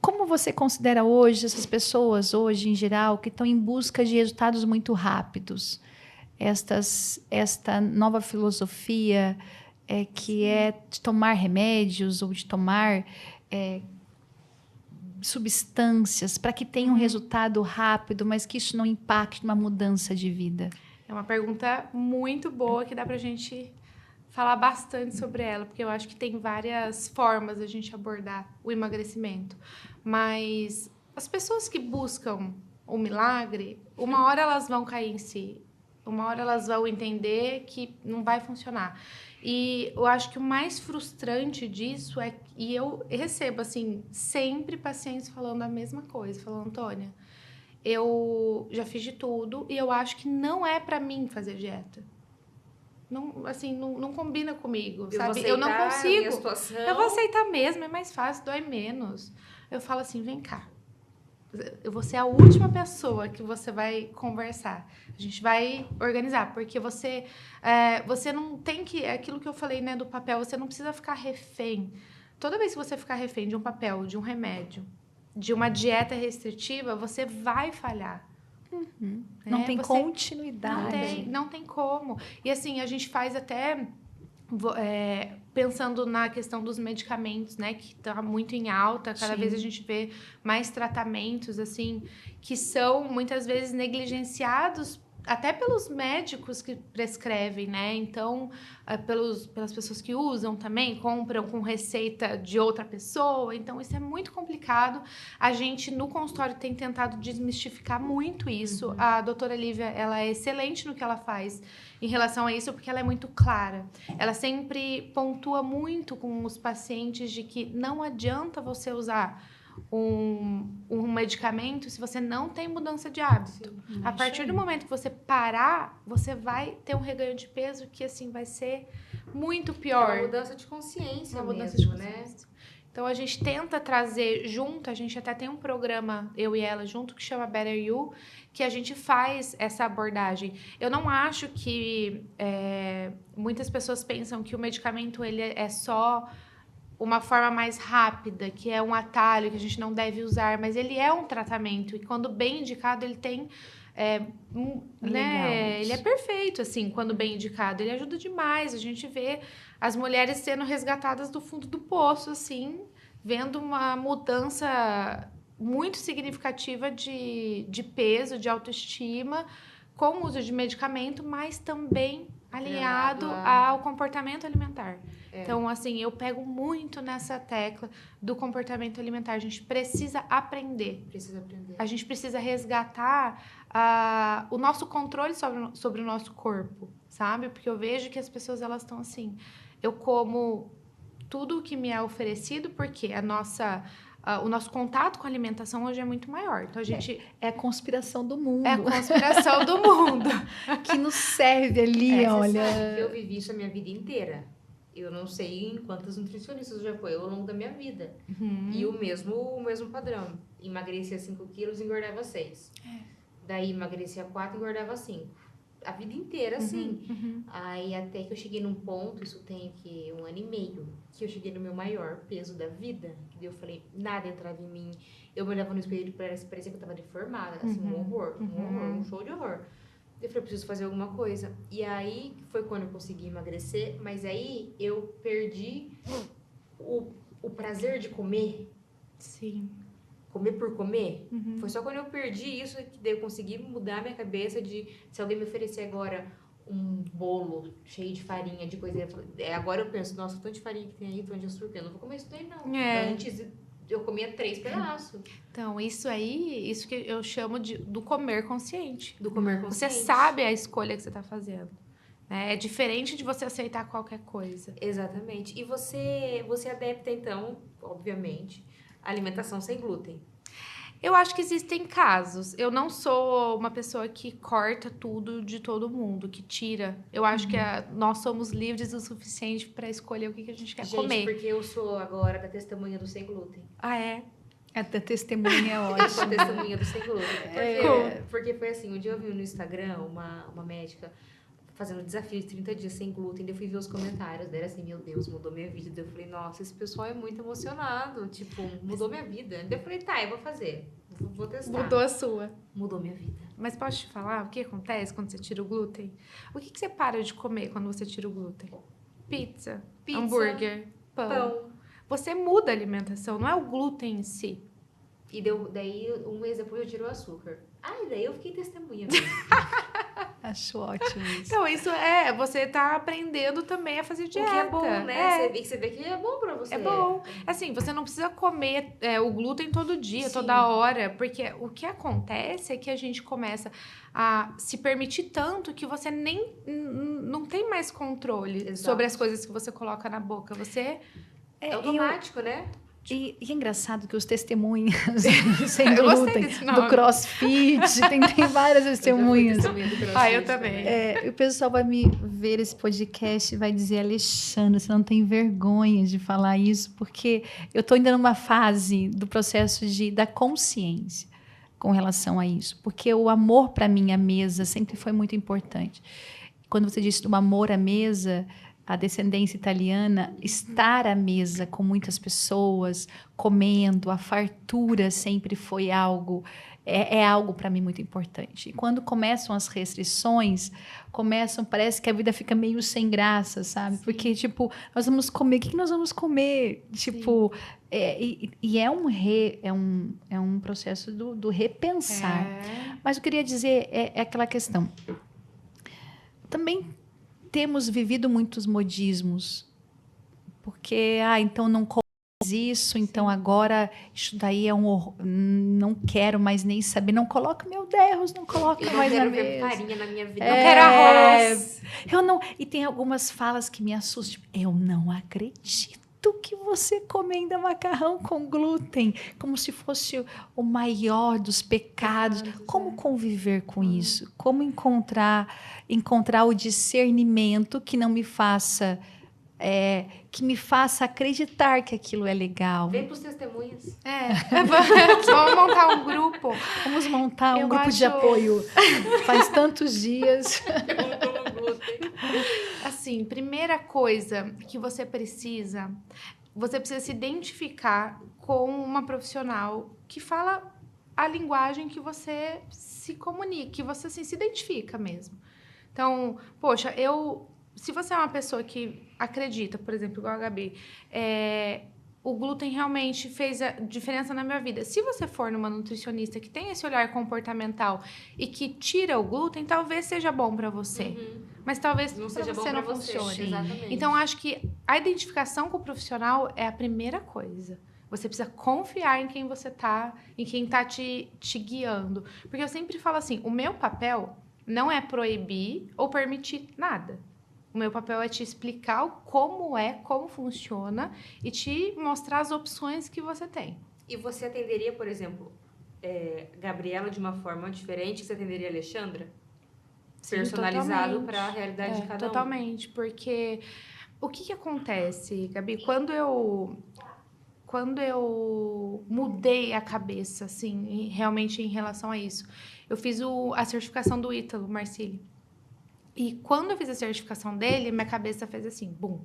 Como você considera hoje essas pessoas, hoje em geral, que estão em busca de resultados muito rápidos? Esta nova filosofia que é de tomar remédios ou de tomar substâncias para que tenha um resultado rápido, mas que isso não impacte numa mudança de vida? É uma pergunta muito boa que dá para a gente falar bastante sobre ela, porque eu acho que tem várias formas a gente abordar o emagrecimento. Mas as pessoas que buscam o milagre, uma hora elas vão cair em si, uma hora elas vão entender que não vai funcionar. E eu acho que o mais frustrante disso e eu recebo, assim, sempre pacientes falando a mesma coisa, falando, Antônia, eu já fiz de tudo e eu acho que não é pra mim fazer dieta. Não, assim, não combina comigo, sabe? Eu não consigo. Eu vou aceitar mesmo, é mais fácil, dói menos. Eu falo assim, vem cá. Eu vou ser a última pessoa que você vai conversar. A gente vai organizar, porque você não tem que... É aquilo que eu falei, né, do papel, você não precisa ficar refém. Toda vez que você ficar refém de um papel, de um remédio, de uma dieta restritiva, você vai falhar. Não tem continuidade. Não tem como. E assim, a gente faz até... pensando na questão dos medicamentos, né, que está muito em alta, cada vez a gente vê mais tratamentos, assim, que são muitas vezes negligenciados até pelos médicos que prescrevem, né, então, pelas pessoas que usam também, compram com receita de outra pessoa, então isso é muito complicado. A gente, no consultório, tem tentado desmistificar muito isso. A doutora Lívia, ela é excelente no que ela faz em relação a isso, porque ela é muito clara. Ela sempre pontua muito com os pacientes de que não adianta você usar um medicamento se você não tem mudança de hábito. A partir do momento que você parar, você vai ter um reganho de peso que, assim, vai ser muito pior. É uma mudança de consciência né? Então, a gente tenta trazer junto, a gente até tem um programa, eu e ela junto, que chama Better You, que a gente faz essa abordagem. Eu não acho que... muitas pessoas pensam que o medicamento ele é só uma forma mais rápida, que é um atalho que a gente não deve usar, mas ele é um tratamento. E quando bem indicado, ele tem... né? Ele é perfeito, assim, quando bem indicado. Ele ajuda demais. A gente vê as mulheres sendo resgatadas do fundo do poço, assim, vendo uma mudança muito significativa de peso, de autoestima, com o uso de medicamento, mas também alinhado ao comportamento alimentar. Então, assim, eu pego muito nessa tecla do comportamento alimentar. A gente precisa aprender. A gente precisa resgatar o nosso controle sobre o nosso corpo, sabe? Porque eu vejo que as pessoas, elas estão assim... Eu como tudo o que me é oferecido, porque o nosso contato com a alimentação hoje é muito maior. Então, a gente... É a conspiração do mundo. É a conspiração do mundo. Que nos serve ali, olha... Você sabe que eu vivi isso a minha vida inteira. Eu não sei em quantas nutricionistas já foi ao longo da minha vida. E o mesmo padrão. Emagrecia 5 quilos, engordava 6. Daí emagrecia 4, engordava 5. A vida inteira, assim. Aí até que eu cheguei num ponto, isso tem que 1 ano e meio, que eu cheguei no meu maior peso da vida. Que daí eu falei, nada entrava em mim. Eu me olhava no espelho e parecia que eu tava deformada. Assim, um horror, um show de horror. Eu falei, eu preciso fazer alguma coisa. E aí foi quando eu consegui emagrecer, mas aí eu perdi o prazer de comer. Sim. Comer por comer. Foi só quando eu perdi isso que daí eu consegui mudar minha cabeça de... Se alguém me oferecer agora um bolo cheio de farinha, de coisa... Agora eu penso, nossa, tanto de farinha que tem aí, tanto de açúcar, eu não vou comer isso daí, não. Antes... Eu comia 3 pedaços. Então, isso que eu chamo do comer consciente. Do comer consciente. Você sabe a escolha que você está fazendo. Né? É diferente de você aceitar qualquer coisa. Exatamente. E você adapta, então, obviamente, a alimentação sem glúten. Eu acho que existem casos. Eu não sou uma pessoa que corta tudo de todo mundo, que tira. Eu acho que nós somos livres o suficiente para escolher o que a gente quer comer. Porque eu sou agora da testemunha do sem glúten. Ah, é? A testemunha é Eu ótima. sou a testemunha do sem glúten. Porque foi assim, um dia eu vi no Instagram uma médica fazendo desafio de 30 dias sem glúten, daí eu fui ver os comentários, daí era assim, meu Deus, mudou minha vida. Daí eu falei, nossa, esse pessoal é muito emocionado, tipo, mudou minha vida. Daí eu falei, tá, eu vou fazer, vou testar. Mudou a sua. Mudou minha vida. Mas posso te falar o que acontece quando você tira o glúten? O que você para de comer quando você tira o glúten? Pizza, hambúrguer, pão. Você muda a alimentação, não é o glúten em si. E daí, 1 mês depois, eu tiro o açúcar. E daí eu fiquei testemunha mesmo. Acho ótimo isso. Então, isso você tá aprendendo também a fazer dieta. O que é bom, né? Você vê que é bom pra você. É bom. Assim, você não precisa comer o glúten todo dia, Sim. toda hora, porque o que acontece é que a gente começa a se permitir tanto que você não tem mais controle sobre as coisas que você coloca na boca. Você... É automático, né? E é engraçado que os testemunhas sem glúten, do CrossFit, tem várias testemunhas. Eu também. O pessoal vai me ver esse podcast e vai dizer, Alexandra, você não tem vergonha de falar isso, porque eu estou ainda numa fase do processo da consciência com relação a isso, porque o amor para mim à mesa sempre foi muito importante. Quando você disse do amor à mesa, a descendência italiana, estar à mesa com muitas pessoas, comendo, a fartura sempre foi algo, é algo para mim muito importante. E quando começam as restrições, parece que a vida fica meio sem graça, sabe? Sim. Porque, tipo, nós vamos comer, o que nós vamos comer? Tipo, é um processo do repensar. Mas eu queria dizer, é aquela questão. Também temos vivido muitos modismos, porque, então não come isso, então agora isso daí é um horror, não quero mais nem saber, não coloca, meu Deus, não coloca mais na mesa. Eu não quero ver farinha na minha vida, não quero arroz. E tem algumas falas que me assustam, tipo, eu não acredito que você come ainda macarrão com glúten, como se fosse o maior dos pecados. Como conviver com isso? Como encontrar o discernimento que não me faça, que me faça acreditar que aquilo é legal? Vem pros testemunhas. Vamos montar um grupo. Vamos montar um grupo de apoio. Faz tantos dias. Assim, primeira coisa que você precisa você precisa se identificar com uma profissional que fala a linguagem que você se comunica, que você assim, se identifica mesmo. Então, poxa, se você é uma pessoa que acredita, por exemplo, igual a Gabi, o glúten realmente fez a diferença na minha vida. Se você for numa nutricionista que tem esse olhar comportamental e que tira o glúten, talvez seja bom para você. Mas talvez não para seja você bom não pra você. funcione. Exatamente. Então, acho que a identificação com o profissional é a primeira coisa. Você precisa confiar em quem você tá, em quem tá te guiando. Porque eu sempre falo assim, o meu papel não é proibir ou permitir nada. O meu papel é te explicar como funciona e te mostrar as opções que você tem. E você atenderia, por exemplo, Gabriela de uma forma diferente que você atenderia a Alexandra? Sim, personalizado para a realidade de cada um. Totalmente, porque o que acontece, Gabi? Quando eu mudei a cabeça, assim, realmente em relação a isso, eu fiz a certificação do Ítalo Marcílio. E quando eu fiz a certificação dele, minha cabeça fez assim, bum.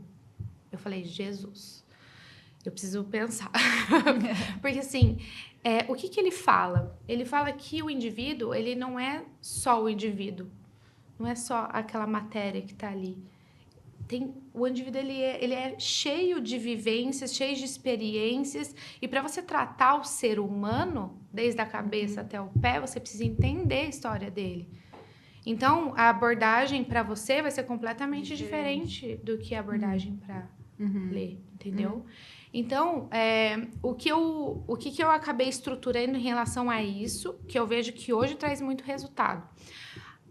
Eu falei, Jesus, eu preciso pensar. Porque, assim, o que ele fala? Ele fala que o indivíduo, ele não é só o indivíduo. Não é só aquela matéria que está ali. O indivíduo, ele é cheio de vivências, cheio de experiências. E para você tratar o ser humano, desde a cabeça até o pé, você precisa entender a história dele. Então, a abordagem para você vai ser completamente diferente do que a abordagem para ler, entendeu? Então, o que eu acabei estruturando em relação a isso, que eu vejo que hoje traz muito resultado.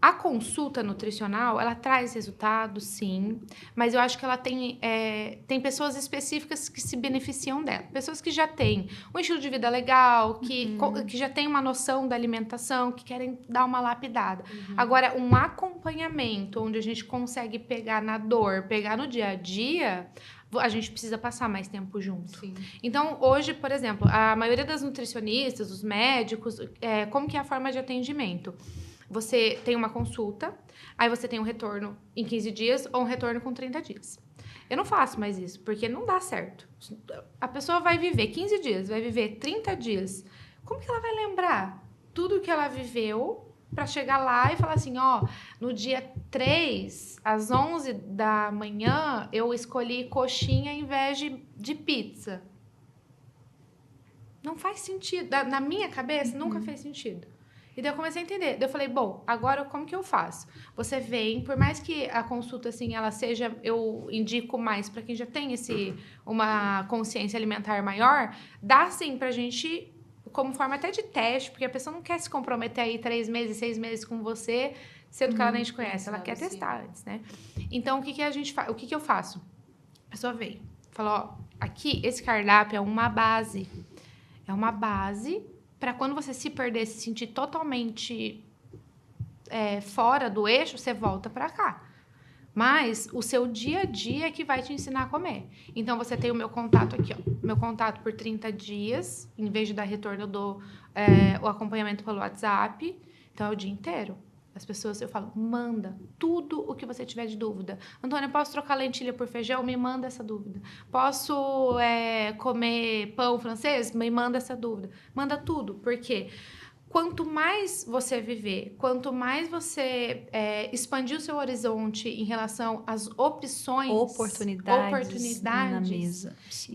A consulta nutricional, ela traz resultado, sim, mas eu acho que ela tem pessoas específicas que se beneficiam dela. Pessoas que já têm um estilo de vida legal, que já têm uma noção da alimentação, que querem dar uma lapidada. Agora, um acompanhamento onde a gente consegue pegar na dor, pegar no dia a dia, a gente precisa passar mais tempo junto. Sim. Então, hoje, por exemplo, a maioria das nutricionistas, os médicos, como que é a forma de atendimento? Você tem uma consulta, aí você tem um retorno em 15 dias ou um retorno com 30 dias. Eu não faço mais isso, porque não dá certo. A pessoa vai viver 15 dias, vai viver 30 dias. Como que ela vai lembrar tudo que ela viveu para chegar lá e falar assim, no dia 3, às 11 da manhã, eu escolhi coxinha em vez de pizza. Não faz sentido. Na minha cabeça, nunca fez sentido. E daí eu comecei a entender. Daí eu falei, bom, agora como que eu faço? Você vem, por mais que a consulta, assim, ela seja... Eu indico mais para quem já tem uma consciência alimentar maior, dá, sim, pra gente, como forma até de teste, porque a pessoa não quer se comprometer aí 3 meses, 6 meses com você, sendo que ela nem te conhece. Ela quer testar antes, né? Então, o que a gente faz? O que eu faço? A pessoa vem, fala, aqui, esse cardápio é uma base. É uma base... para quando você se perder, se sentir totalmente fora do eixo, você volta para cá. Mas o seu dia a dia é que vai te ensinar a comer. Então, você tem o meu contato aqui, ó. Meu contato por 30 dias. Em vez de dar retorno, eu dou o acompanhamento pelo WhatsApp. Então, é o dia inteiro. As pessoas, eu falo, manda tudo o que você tiver de dúvida. Antônia, posso trocar lentilha por feijão? Me manda essa dúvida. Posso comer pão francês? Me manda essa dúvida. Manda tudo, porque quanto mais você viver, quanto mais você expandir o seu horizonte em relação às opções... Oportunidades na mesa. Sim.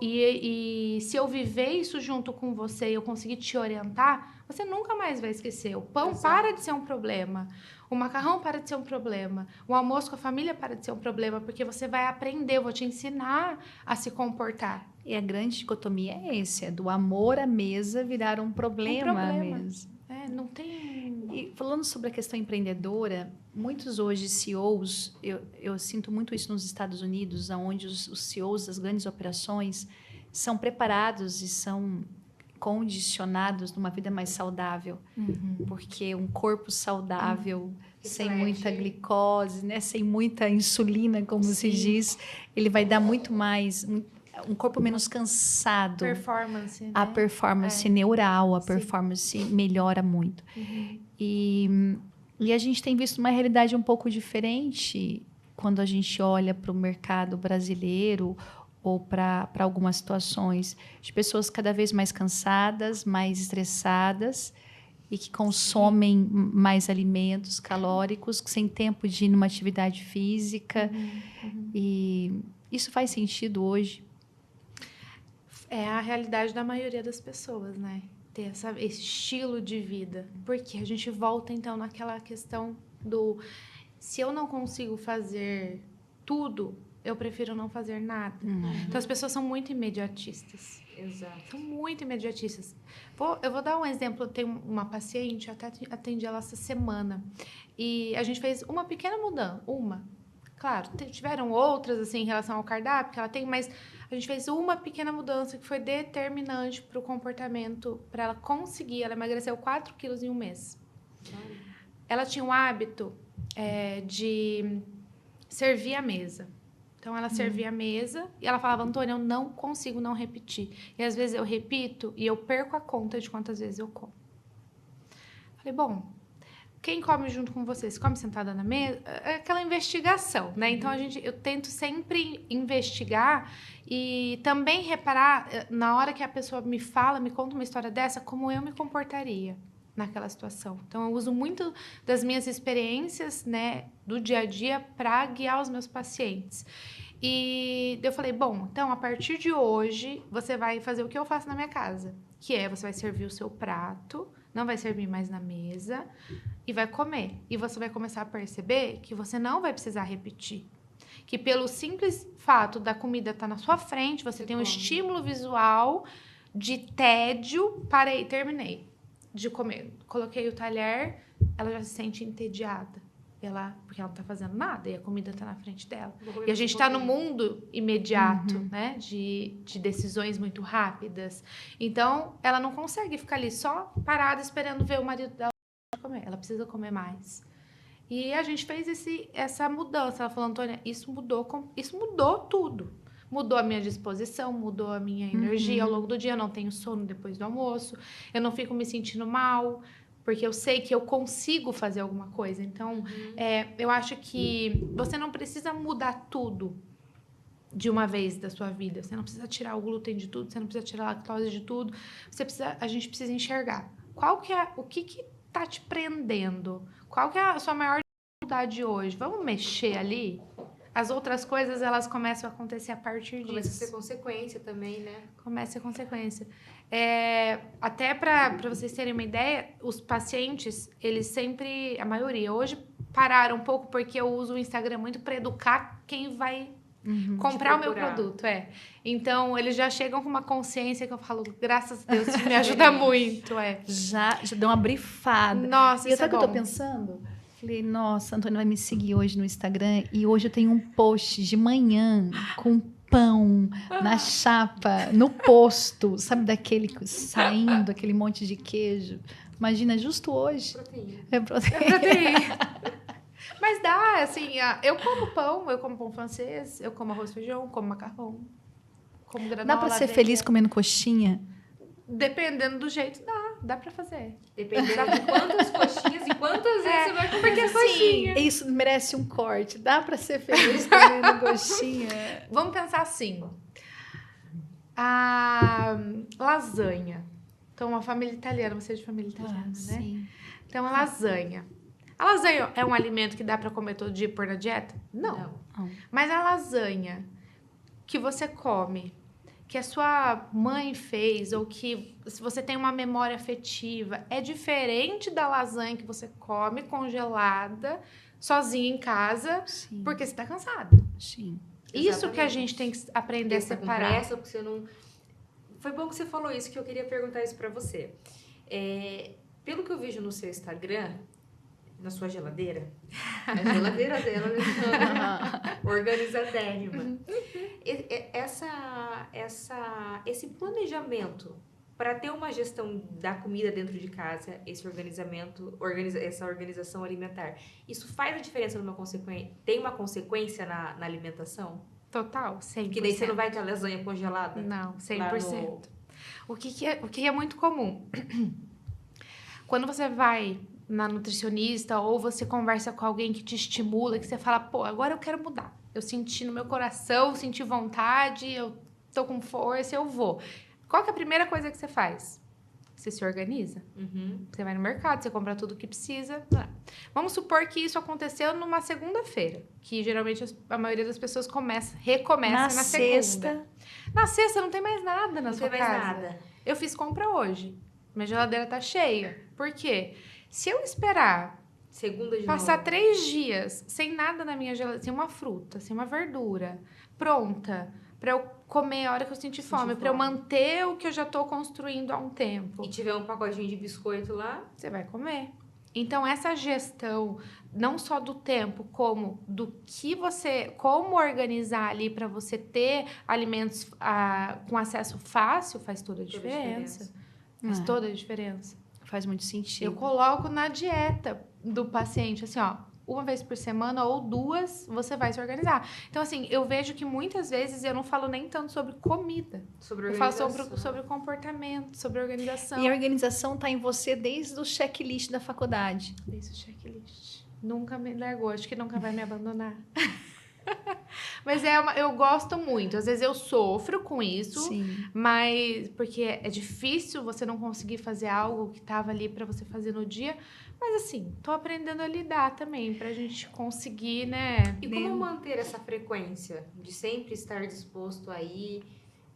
E se eu viver isso junto com você e eu conseguir te orientar, você nunca mais vai esquecer. O pão para de ser um problema. O macarrão para de ser um problema. O almoço com a família para de ser um problema, porque você vai aprender, eu vou te ensinar a se comportar. E a grande dicotomia é esse, do amor à mesa virar um problema à mesa. Não tem... E falando sobre a questão empreendedora, muitos hoje CEOs, eu sinto muito isso nos Estados Unidos, onde os CEOs das grandes operações são preparados e são condicionados numa vida mais saudável, porque um corpo saudável, sem muita glicose, né, sem muita insulina, como se diz, ele vai dar muito mais, um corpo menos cansado. Performance, né? A performance neural, a performance melhora muito. E a gente tem visto uma realidade um pouco diferente quando a gente olha para o mercado brasileiro ou para algumas situações de pessoas cada vez mais cansadas, mais estressadas e que consomem mais alimentos calóricos, sem tempo de ir numa atividade física. E isso faz sentido hoje? É a realidade da maioria das pessoas, né? Ter esse estilo de vida. Porque a gente volta, então, naquela questão do... Se eu não consigo fazer tudo, eu prefiro não fazer nada. Então, as pessoas são muito imediatistas. Exato. São muito imediatistas. Eu vou dar um exemplo. Eu tenho uma paciente, eu até atendi ela essa semana. E a gente fez uma pequena mudança. Claro, tiveram outras, assim, em relação ao cardápio que ela tem, mas a gente fez uma pequena mudança que foi determinante para o comportamento, para ela conseguir. Ela emagreceu 4 quilos em um mês. Ela tinha um hábito de servir a mesa. Então, ela servia a mesa e ela falava, Antônia, eu não consigo não repetir. E, às vezes, eu repito e eu perco a conta de quantas vezes eu como. Falei, bom, quem come junto com você? Você come sentada na mesa? É aquela investigação, né? Então, eu tento sempre investigar e também reparar, na hora que a pessoa me conta uma história dessa, como eu me comportaria naquela situação. Então, eu uso muito das minhas experiências, né, do dia a dia para guiar os meus pacientes. E eu falei, bom, então, a partir de hoje, você vai fazer o que eu faço na minha casa, que é, você vai servir o seu prato, não vai servir mais na mesa e vai comer. E você vai começar a perceber que você não vai precisar repetir. Que pelo simples fato da comida estar na sua frente, você tem um estímulo visual de tédio, parei, terminei de comer. Coloquei o talher, ela já se sente entediada. Porque ela não tá fazendo nada e a comida tá na frente dela. E a gente tá no mundo imediato, né? De decisões muito rápidas. Então, ela não consegue ficar ali só parada esperando ver o marido dela comer. Ela precisa comer mais. E a gente fez essa mudança. Ela falou, Antônia, isso mudou tudo. Mudou a minha disposição, mudou a minha energia ao longo do dia. Eu não tenho sono depois do almoço. Eu não fico me sentindo mal, porque eu sei que eu consigo fazer alguma coisa. Então, eu acho que você não precisa mudar tudo de uma vez da sua vida. Você não precisa tirar o glúten de tudo, você não precisa tirar a lactose de tudo. A gente precisa enxergar. O que tá te prendendo? Qual que é a sua maior dificuldade hoje? Vamos mexer ali? As outras coisas, elas começam a acontecer a partir disso. Começa a ser consequência também, né? Começa a ser consequência. Até para vocês terem uma ideia, os pacientes, eles sempre, a maioria, hoje pararam um pouco porque eu uso o Instagram muito para educar quem vai comprar o meu produto. Então, eles já chegam com uma consciência que eu falo, graças a Deus, isso me ajuda muito. Já deu uma brifada. Nossa, e sabe o que eu tô pensando? Falei, nossa, a Antônia vai me seguir hoje no Instagram e hoje eu tenho um post de manhã com pão na chapa, no posto, sabe, daquele saindo, aquele monte de queijo. Imagina, justo hoje. Proteína. É proteína. Mas dá, assim, eu como pão francês, eu como arroz, feijão, como macarrão, como granola. Dá pra ser feliz comendo coxinha? Dependendo do jeito, dá pra fazer. Dependendo de quantas coxinhas e quantas vezes você vai comer porque essa coxinha. Isso merece um corte. Dá pra ser feliz comendo coxinha? Vamos pensar assim. A lasanha. Então, uma família italiana, você é de família italiana, né? Sim. Então, a lasanha. A lasanha é um alimento que dá pra comer todo dia e pôr na dieta? Não. Mas a lasanha que você come, que a sua mãe fez, ou que se você tem uma memória afetiva, é diferente da lasanha que você come congelada, sozinha em casa, porque você tá cansada. Sim. Isso Exatamente. que a gente tem que aprender a separar. Com pressa, porque você não... Foi bom que você falou isso, que eu queria perguntar isso pra você. Pelo que eu vejo no seu Instagram, na sua geladeira, a geladeira dela organizadérrima. Esse planejamento para ter uma gestão da comida dentro de casa, essa organização alimentar, isso faz a diferença numa consequência? Tem uma consequência na alimentação? Total, 100%. Que daí você não vai ter a lasanha congelada? Não, 100%. O que é muito comum? Quando você vai na nutricionista ou você conversa com alguém que te estimula, que você fala, pô, agora eu quero mudar. Eu senti no meu coração, senti vontade, eu tô com força, eu vou. Qual que é a primeira coisa que você faz? Você se organiza. Você vai no mercado, você compra tudo que precisa. Vamos supor que isso aconteceu numa segunda-feira, que geralmente a maioria das pessoas recomeça na segunda. Na sexta não tem mais nada na sua casa. Não tem mais nada. Eu fiz compra hoje. Minha geladeira tá cheia. Por quê? Se eu esperar passar 3 dias sem nada na minha geladeira, sem uma fruta, sem uma verdura, pronta, pra eu comer a hora que eu sentir fome, pra eu manter o que eu já tô construindo há um tempo. E tiver um pacotinho de biscoito lá, você vai comer. Então, essa gestão, não só do tempo, como do que como organizar ali para você ter alimentos com acesso fácil, faz toda a diferença. Faz toda a diferença. Faz muito sentido. Eu coloco na dieta do paciente, assim, ó, 1 vez por semana ou 2, você vai se organizar. Então, assim, eu vejo que muitas vezes eu não falo nem tanto sobre comida. Eu falo sobre comportamento, sobre organização. E a organização tá em você desde o checklist da faculdade. Desde o checklist. Nunca me largou, acho que nunca vai me abandonar. Mas eu gosto muito. Às vezes eu sofro com isso, Sim. Mas porque é difícil você não conseguir fazer algo que estava ali para você fazer no dia. Mas assim, tô aprendendo a lidar também pra gente conseguir, né? E como manter essa frequência de sempre estar disposto a ir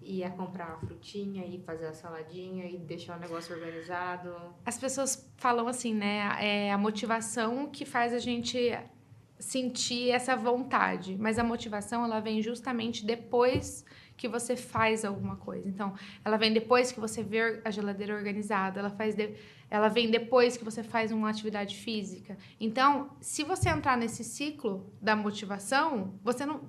e a comprar uma frutinha e fazer a saladinha e deixar o negócio organizado? As pessoas falam assim, né? É a motivação que faz a gente sentir essa vontade, mas a motivação ela vem justamente depois que você faz alguma coisa. Então, ela vem depois que você vê a geladeira organizada, ela vem depois que você faz uma atividade física. Então, se você entrar nesse ciclo da motivação, você não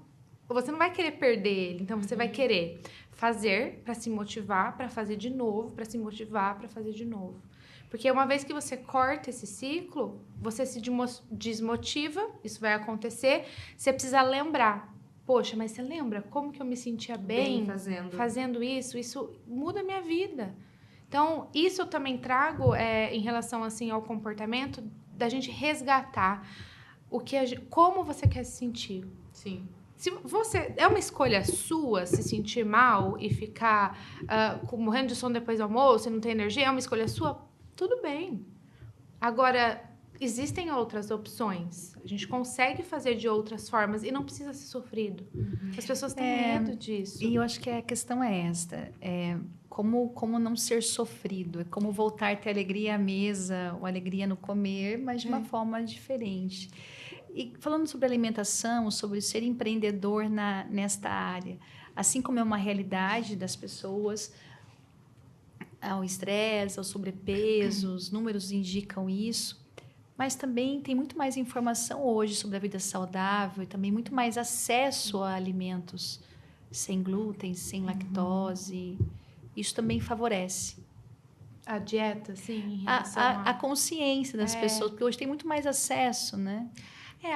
vai querer perder ele. Então, você vai querer fazer para se motivar, para fazer de novo, para se motivar, para fazer de novo. Porque uma vez que você corta esse ciclo, você se desmotiva, isso vai acontecer, você precisa lembrar. Poxa, mas você lembra como que eu me sentia bem fazendo isso? Isso muda a minha vida. Então, isso eu também trago em relação assim, ao comportamento, da gente resgatar como você quer se sentir. Sim. Se você é uma escolha sua se sentir mal e ficar morrendo de sono depois do almoço e não ter energia, é uma escolha sua, tudo bem. Agora, existem outras opções. A gente consegue fazer de outras formas e não precisa ser sofrido. As pessoas têm medo disso. E eu acho que a questão é esta. Como não ser sofrido. É como voltar a ter alegria à mesa, ou alegria no comer, mas de uma forma diferente. E falando sobre alimentação, sobre ser empreendedor nesta área, assim como é uma realidade das pessoas, ao estresse, ao sobrepeso, os números indicam isso, mas também tem muito mais informação hoje sobre a vida saudável e também muito mais acesso a alimentos sem glúten, sem lactose. Isso também favorece. A dieta, sim, em relação a consciência das pessoas, porque hoje tem muito mais acesso, né?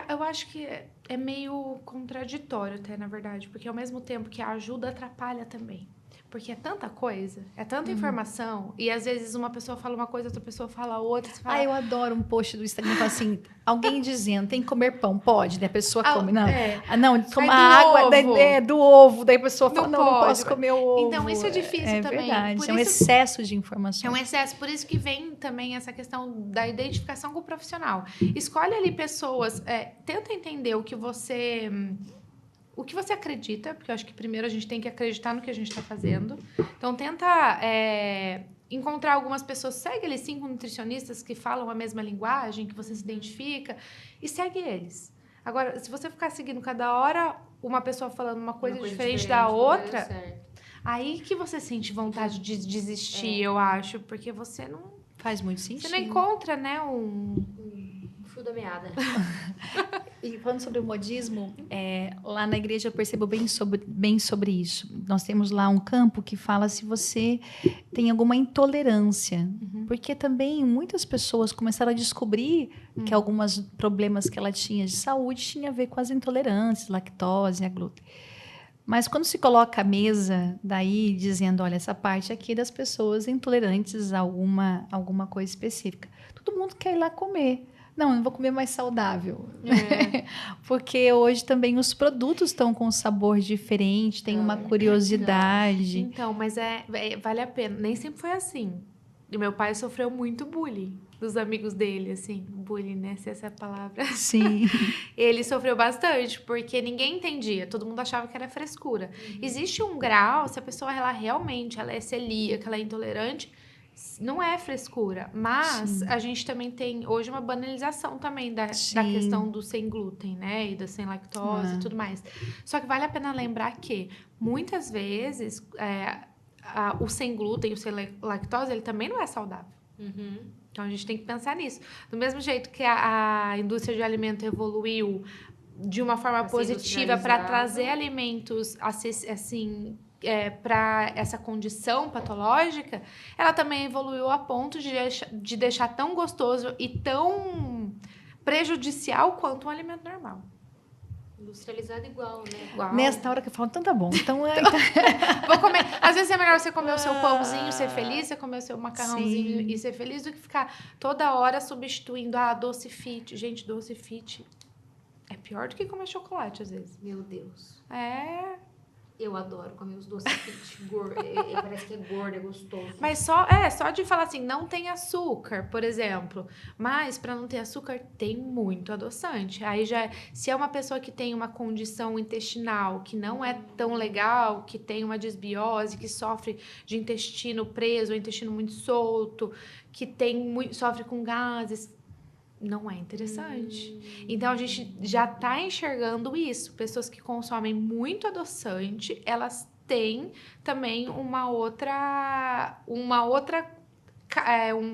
Eu acho que é meio contraditório até, na verdade, porque ao mesmo tempo que a ajuda atrapalha também. Porque é tanta coisa, é tanta informação, e às vezes uma pessoa fala uma coisa, outra pessoa fala outra. Você fala... eu adoro um post do Instagram que fala assim, alguém dizendo, tem que comer pão, pode, daí a pessoa come. Não, não, toma água do ovo, daí a pessoa fala, não posso comer o ovo. Então, isso é difícil também. Verdade, é um excesso de informação. É um excesso, por isso que vem também essa questão da identificação com o profissional. Escolhe ali pessoas, tenta entender o que você acredita, porque eu acho que primeiro a gente tem que acreditar no que a gente está fazendo. Então, tenta encontrar algumas pessoas, segue ali 5 nutricionistas que falam a mesma linguagem, que você se identifica, e segue eles. Agora, se você ficar seguindo cada hora uma pessoa falando uma coisa diferente da outra, aí que você sente vontade de desistir, eu acho, porque você não... Faz muito sentido. Você não encontra, né, um fio da meada. E falando sobre o modismo, lá na igreja eu percebo bem sobre isso. Nós temos lá um campo que fala se você tem alguma intolerância. Porque também muitas pessoas começaram a descobrir que alguns problemas que ela tinha de saúde tinha a ver com as intolerâncias, lactose, a glúten. Mas quando se coloca a mesa, daí dizendo, olha, essa parte aqui é das pessoas intolerantes a alguma coisa específica. Todo mundo quer ir lá comer. não vou comer mais saudável. Porque hoje também os produtos estão com um sabor diferente, tem uma curiosidade. Então, mas vale a pena. Nem sempre foi assim. E meu pai sofreu muito bullying dos amigos dele, assim. Bullying, né? Se essa é a palavra. Sim. Ele sofreu bastante, porque ninguém entendia. Todo mundo achava que era frescura. Existe um grau, se a pessoa ela realmente ela é celíaca, ela é intolerante, não é frescura. Mas a gente também tem hoje uma banalização também da questão do sem glúten, né? E da sem lactose e tudo mais. Só que vale a pena lembrar que muitas vezes o sem glúten e o sem lactose, ele também não é saudável. Então, a gente tem que pensar nisso. Do mesmo jeito que a indústria de alimento evoluiu de uma forma positiva para trazer alimentos, assim, para essa condição patológica, ela também evoluiu a ponto de deixar tão gostoso e tão prejudicial quanto um alimento normal. Industrializado igual, né? Igual. Nesta hora que eu falo, então tá bom. Então, vou comer. Às vezes é melhor você comer o seu pãozinho, ser feliz, você comer o seu macarrãozinho e ser feliz, do que ficar toda hora substituindo doce fit. Gente, doce fit é pior do que comer chocolate, às vezes. Meu Deus. Eu adoro comer os doces fit. Parece que é gordo, é gostoso. Mas só de falar assim, não tem açúcar, por exemplo. Mas para não ter açúcar, tem muito adoçante. Aí se é uma pessoa que tem uma condição intestinal que não é tão legal, que tem uma desbiose, que sofre de intestino preso, ou intestino muito solto, que sofre com gases, não é interessante. Então, a gente já está enxergando isso. Pessoas que consomem muito adoçante, elas têm também um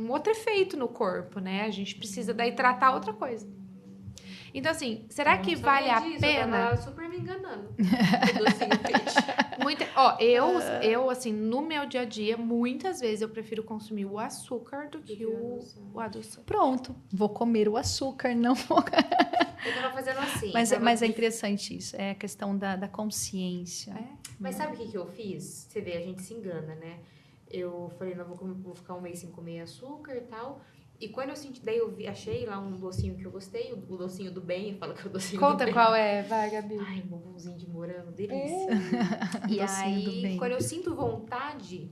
outro efeito no corpo, né? A gente precisa daí tratar outra coisa. Então, assim, será que vale a pena? Eu tava super me enganando. O docinho fit. Eu, assim, no meu dia a dia, muitas vezes eu prefiro consumir o açúcar do que o adoçante. Pronto, vou comer o açúcar, não vou... Eu tava fazendo assim. Mas é interessante isso, é a questão da consciência. Mas sabe o que eu fiz? Você vê, a gente se engana, né? Eu falei, não, vou ficar um mês sem comer açúcar e tal... E quando eu senti, daí achei lá um docinho que eu gostei, o docinho do bem, eu falo que é o docinho do bem. Conta qual é, vai, Gabi. Ai, um bombonzinho de morango, delícia. E aí, quando eu sinto vontade,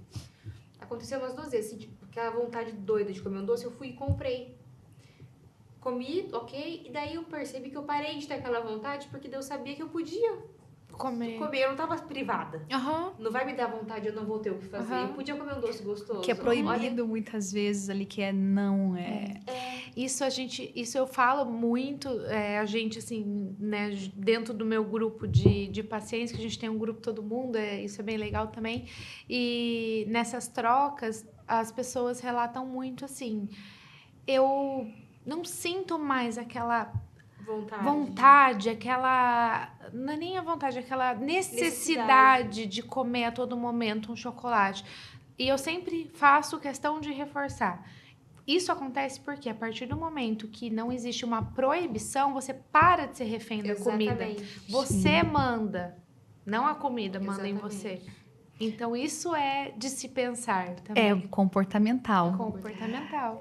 aconteceu umas 2 vezes, assim, tipo, aquela vontade doida de comer um doce, eu fui e comprei. Comi, ok, e daí eu percebi que eu parei de ter aquela vontade, porque daí eu sabia que eu podia comer, eu não tava privada. Não vai me dar vontade, eu não vou ter o que fazer. Eu podia comer um doce gostoso. Que é proibido muitas vezes ali, que não é. Isso eu falo muito, a gente, assim, né, dentro do meu grupo de pacientes, que a gente tem um grupo todo mundo, isso é bem legal também. E nessas trocas, as pessoas relatam muito assim, eu não sinto mais aquela vontade, aquela... Não é nem a vontade, aquela necessidade de comer a todo momento um chocolate. E eu sempre faço questão de reforçar. Isso acontece porque a partir do momento que não existe uma proibição, você para de ser refém da comida. Você manda, não a comida manda em você. Então, isso é de se pensar também. É comportamental.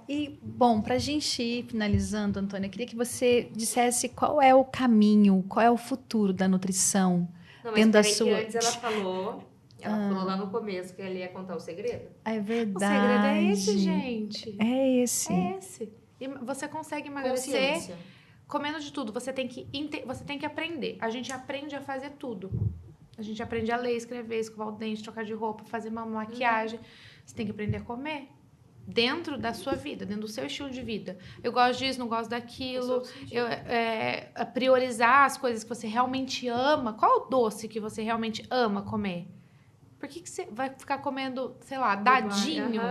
E, bom, para a gente ir finalizando, Antônia, eu queria que você dissesse qual é o caminho, qual é o futuro da nutrição. Não, mas peraí, que antes ela falou lá no começo que ela ia contar o segredo. É verdade. O segredo é esse, gente. É esse. E você consegue emagrecer comendo de tudo. Você tem que aprender. A gente aprende a fazer tudo. A gente aprende a ler, escrever, escovar o dente, trocar de roupa, fazer uma maquiagem. Você tem que aprender a comer dentro da sua vida, dentro do seu estilo de vida. Eu gosto disso, não gosto daquilo. Priorizar as coisas que você realmente ama. Qual é o doce que você realmente ama comer? Por que você vai ficar comendo, sei lá, dadinho?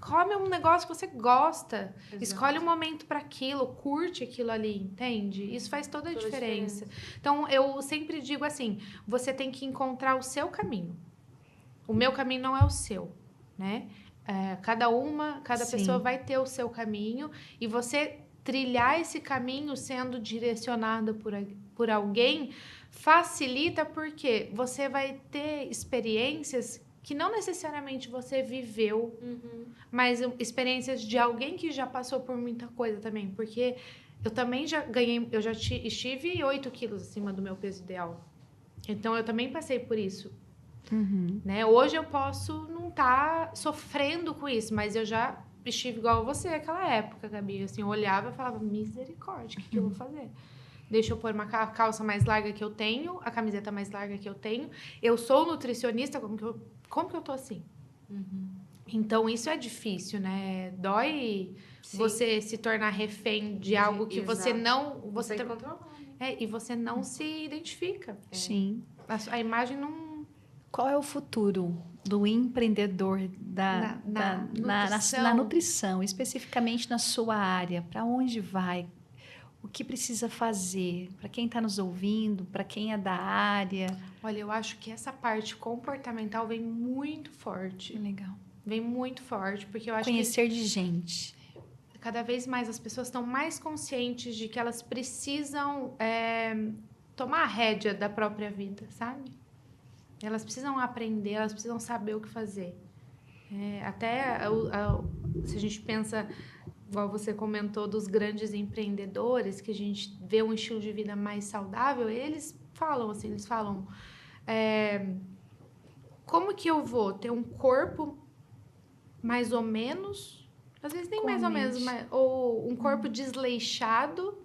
Come um negócio que você gosta. Exato. Escolhe um momento para aquilo, curte aquilo ali, entende? Isso faz toda a diferença. Então, eu sempre digo assim, você tem que encontrar o seu caminho. O meu caminho não é o seu, né? Cada pessoa vai ter o seu caminho e você trilhar esse caminho sendo direcionado por alguém facilita porque você vai ter experiências que não necessariamente você viveu, mas experiências de alguém que já passou por muita coisa também. Porque eu também já ganhei, estive 8 quilos acima do meu peso ideal. Então, eu também passei por isso. Né? Hoje eu posso não estar sofrendo com isso, mas eu já estive igual você naquela época, Gabi. Assim, eu olhava e falava, misericórdia, o que eu vou fazer? Deixa eu pôr uma calça mais larga que eu tenho, a camiseta mais larga que eu tenho. Eu sou nutricionista, como que eu tô assim? Então, isso é difícil, né? Dói você se tornar refém de algo que você não... Você tem que controlar. e você não se identifica. Sim. A imagem não... Qual é o futuro do empreendedor na nutrição, especificamente na sua área? Para onde vai? O que precisa fazer? Para quem está nos ouvindo, para quem é da área? Olha, eu acho que essa parte comportamental vem muito forte. Legal. Vem muito forte, porque eu acho Conhecer de gente. Cada vez mais as pessoas estão mais conscientes de que elas precisam tomar a rédea da própria vida, sabe? Elas precisam aprender, elas precisam saber o que fazer. Se a gente pensa, igual você comentou, dos grandes empreendedores, que a gente vê um estilo de vida mais saudável, eles falam, como que eu vou ter um corpo mais ou menos, às vezes nem mais ou menos, ou um corpo desleixado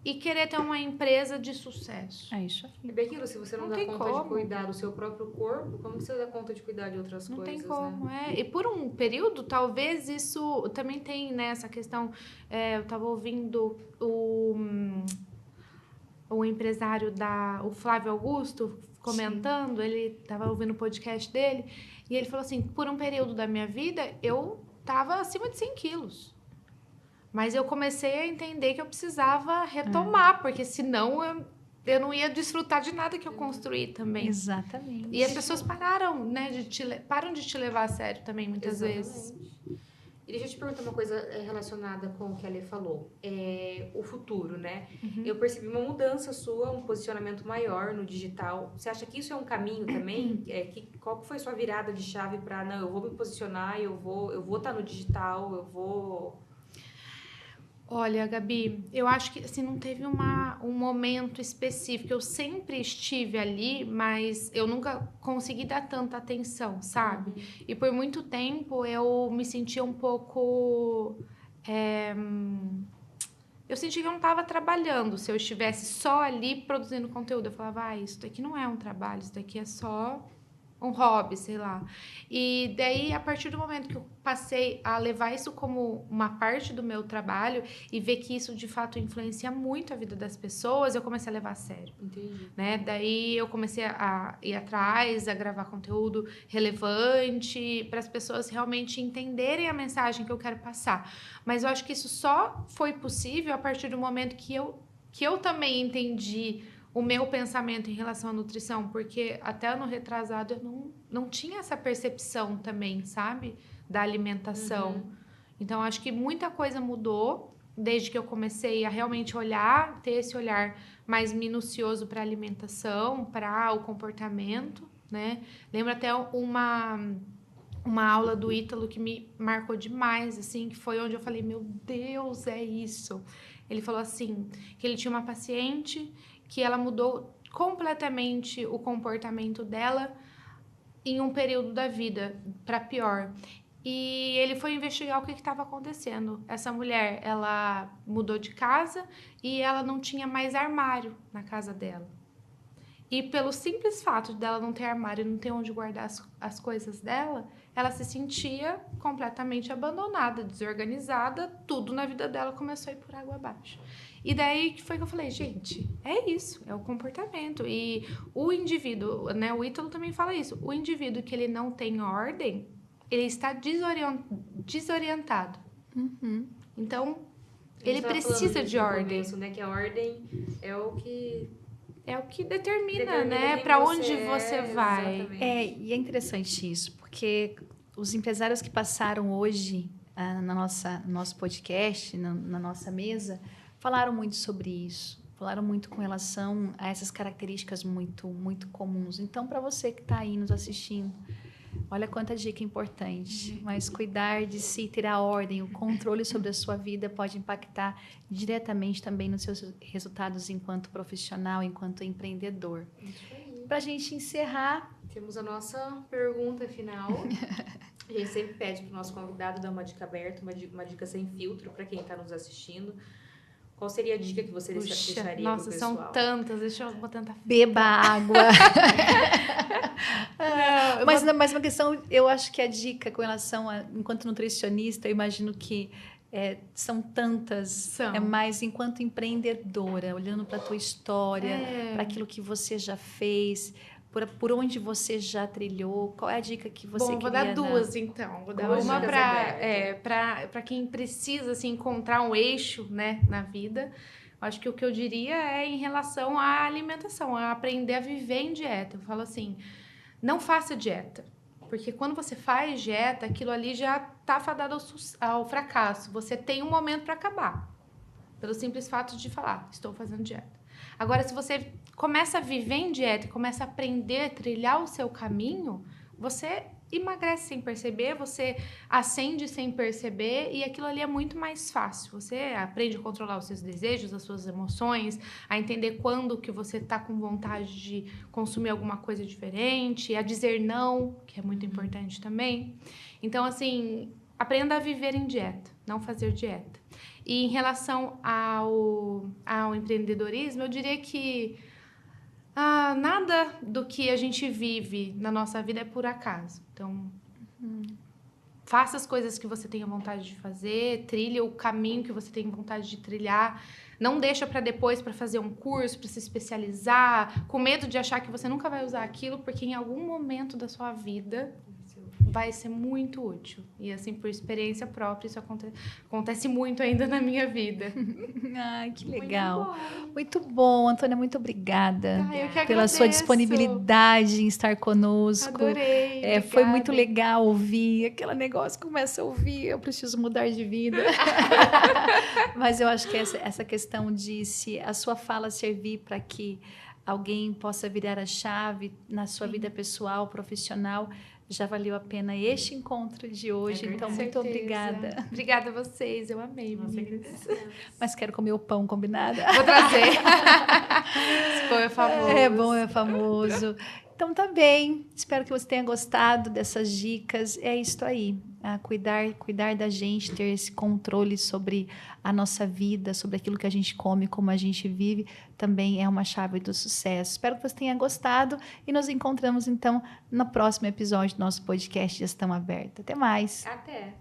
e querer ter uma empresa de sucesso. É isso. E bem aquilo, se você não dá conta de cuidar do seu próprio corpo, como você dá conta de cuidar de outras coisas? Não tem como, né? E por um período, talvez isso também tem, né, essa questão. Eu estava ouvindo o empresário o Flávio Augusto comentando, ele estava ouvindo o podcast dele, e ele falou assim, por um período da minha vida, eu estava acima de 100 quilos. Mas eu comecei a entender que eu precisava retomar, porque senão eu não ia desfrutar de nada que eu construí também. Exatamente. E as pessoas param de te levar a sério também, muitas vezes. E deixa eu te perguntar uma coisa relacionada com o que a Lê falou. O futuro, né? Eu percebi uma mudança sua, um posicionamento maior no digital. Você acha que isso é um caminho também? Qual foi sua virada de chave para, não, eu vou me posicionar, eu vou estar no digital, eu vou... Olha, Gabi, eu acho que assim, não teve um momento específico. Eu sempre estive ali, mas eu nunca consegui dar tanta atenção, sabe? E por muito tempo eu me sentia um pouco... Eu sentia que eu não estava trabalhando. Se eu estivesse só ali produzindo conteúdo, eu falava, isso daqui não é um trabalho, isso daqui é só... um hobby, sei lá. E daí, a partir do momento que eu passei a levar isso como uma parte do meu trabalho e ver que isso, de fato, influencia muito a vida das pessoas, eu comecei a levar a sério. Entendi. Né? Daí, eu comecei a ir atrás, a gravar conteúdo relevante para as pessoas realmente entenderem a mensagem que eu quero passar. Mas eu acho que isso só foi possível a partir do momento que eu também entendi o meu pensamento em relação à nutrição, porque até ano retrasado eu não tinha essa percepção também, sabe? Da alimentação. Então, acho que muita coisa mudou desde que eu comecei a realmente olhar, ter esse olhar mais minucioso para a alimentação, para o comportamento, né? Lembro até uma aula do Ítalo que me marcou demais, assim, que foi onde eu falei, meu Deus, é isso. Ele falou assim, que ele tinha uma paciente que ela mudou completamente o comportamento dela em um período da vida para pior. E ele foi investigar o que estava acontecendo. Essa mulher, ela mudou de casa e ela não tinha mais armário na casa dela. E pelo simples fato dela não ter armário e não ter onde guardar as coisas dela, ela se sentia completamente abandonada, desorganizada, tudo na vida dela começou a ir por água abaixo. E daí que foi que eu falei, gente, é isso, é o comportamento. E o indivíduo, né, o Ítalo também fala isso, o indivíduo que ele não tem ordem, ele está desorientado. Então, ele precisa de ordem. Começo, né, que a ordem é o que determina, né, para onde você vai. Exatamente. E é interessante isso, porque os empresários que passaram hoje no nosso podcast, na nossa mesa, falaram muito sobre isso, falaram muito com relação a essas características muito, muito comuns. Então, para você que está aí nos assistindo, Olha quanta dica importante. Mas cuidar de si, ter a ordem, o controle sobre a sua vida pode impactar diretamente também nos seus resultados enquanto profissional, enquanto empreendedor. Isso aí. Para a gente encerrar... Temos a nossa pergunta final. A gente sempre pede para o nosso convidado dar uma dica aberta, uma dica sem filtro para quem está nos assistindo. Qual seria a dica que você deixaria para o pessoal? São tantas, deixa eu tentar... Beba água. Mas uma questão, eu acho que a dica com relação a, enquanto nutricionista, eu imagino que são tantas, mas enquanto empreendedora, olhando para a tua história, para aquilo que você já fez, por onde você já trilhou, qual é a dica que você queria dar? Vou dar duas, então. Vou dar uma para quem precisa assim, encontrar um eixo, né, na vida. Acho que o que eu diria é em relação à alimentação, a aprender a viver em dieta. Eu falo assim, não faça dieta. Porque quando você faz dieta, aquilo ali já está fadado ao fracasso. Você tem um momento para acabar. Pelo simples fato de falar, estou fazendo dieta. Agora, se você começa a viver em dieta e começa a aprender a trilhar o seu caminho, você emagrece sem perceber, você acende sem perceber e aquilo ali é muito mais fácil. Você aprende a controlar os seus desejos, as suas emoções, a entender quando que você está com vontade de consumir alguma coisa diferente, a dizer não, que é muito importante também. Então, assim, aprenda a viver em dieta, não fazer dieta. E em relação ao empreendedorismo, eu diria que nada do que a gente vive na nossa vida é por acaso. Então, faça as coisas que você tenha vontade de fazer, trilhe o caminho que você tem vontade de trilhar. Não deixa para depois, para fazer um curso, para se especializar, com medo de achar que você nunca vai usar aquilo, porque em algum momento da vida vai ser muito útil. E assim, por experiência própria, isso acontece muito ainda na minha vida. Ai, que legal. Muito bom, Antônia, muito obrigada eu que pela sua disponibilidade em estar conosco. Adorei. Foi muito legal ouvir. Aquele negócio, começa a ouvir, eu preciso mudar de vida. Mas eu acho que essa questão de se a sua fala servir para que alguém possa virar a chave na sua vida pessoal, profissional, já valeu a pena este encontro de hoje. Então, muito obrigada. Obrigada a vocês, eu amei. Mas quero comer o pão, combinado? Vou trazer. Esse pão é famoso. É bom, é famoso. Então, tá bem. Espero que você tenha gostado dessas dicas. É isso aí. Cuidar da gente, ter esse controle sobre a nossa vida, sobre aquilo que a gente come, como a gente vive, também é uma chave do sucesso. Espero que você tenha gostado e nos encontramos, então, no próximo episódio do nosso podcast Gestão Aberta. Até mais. Até.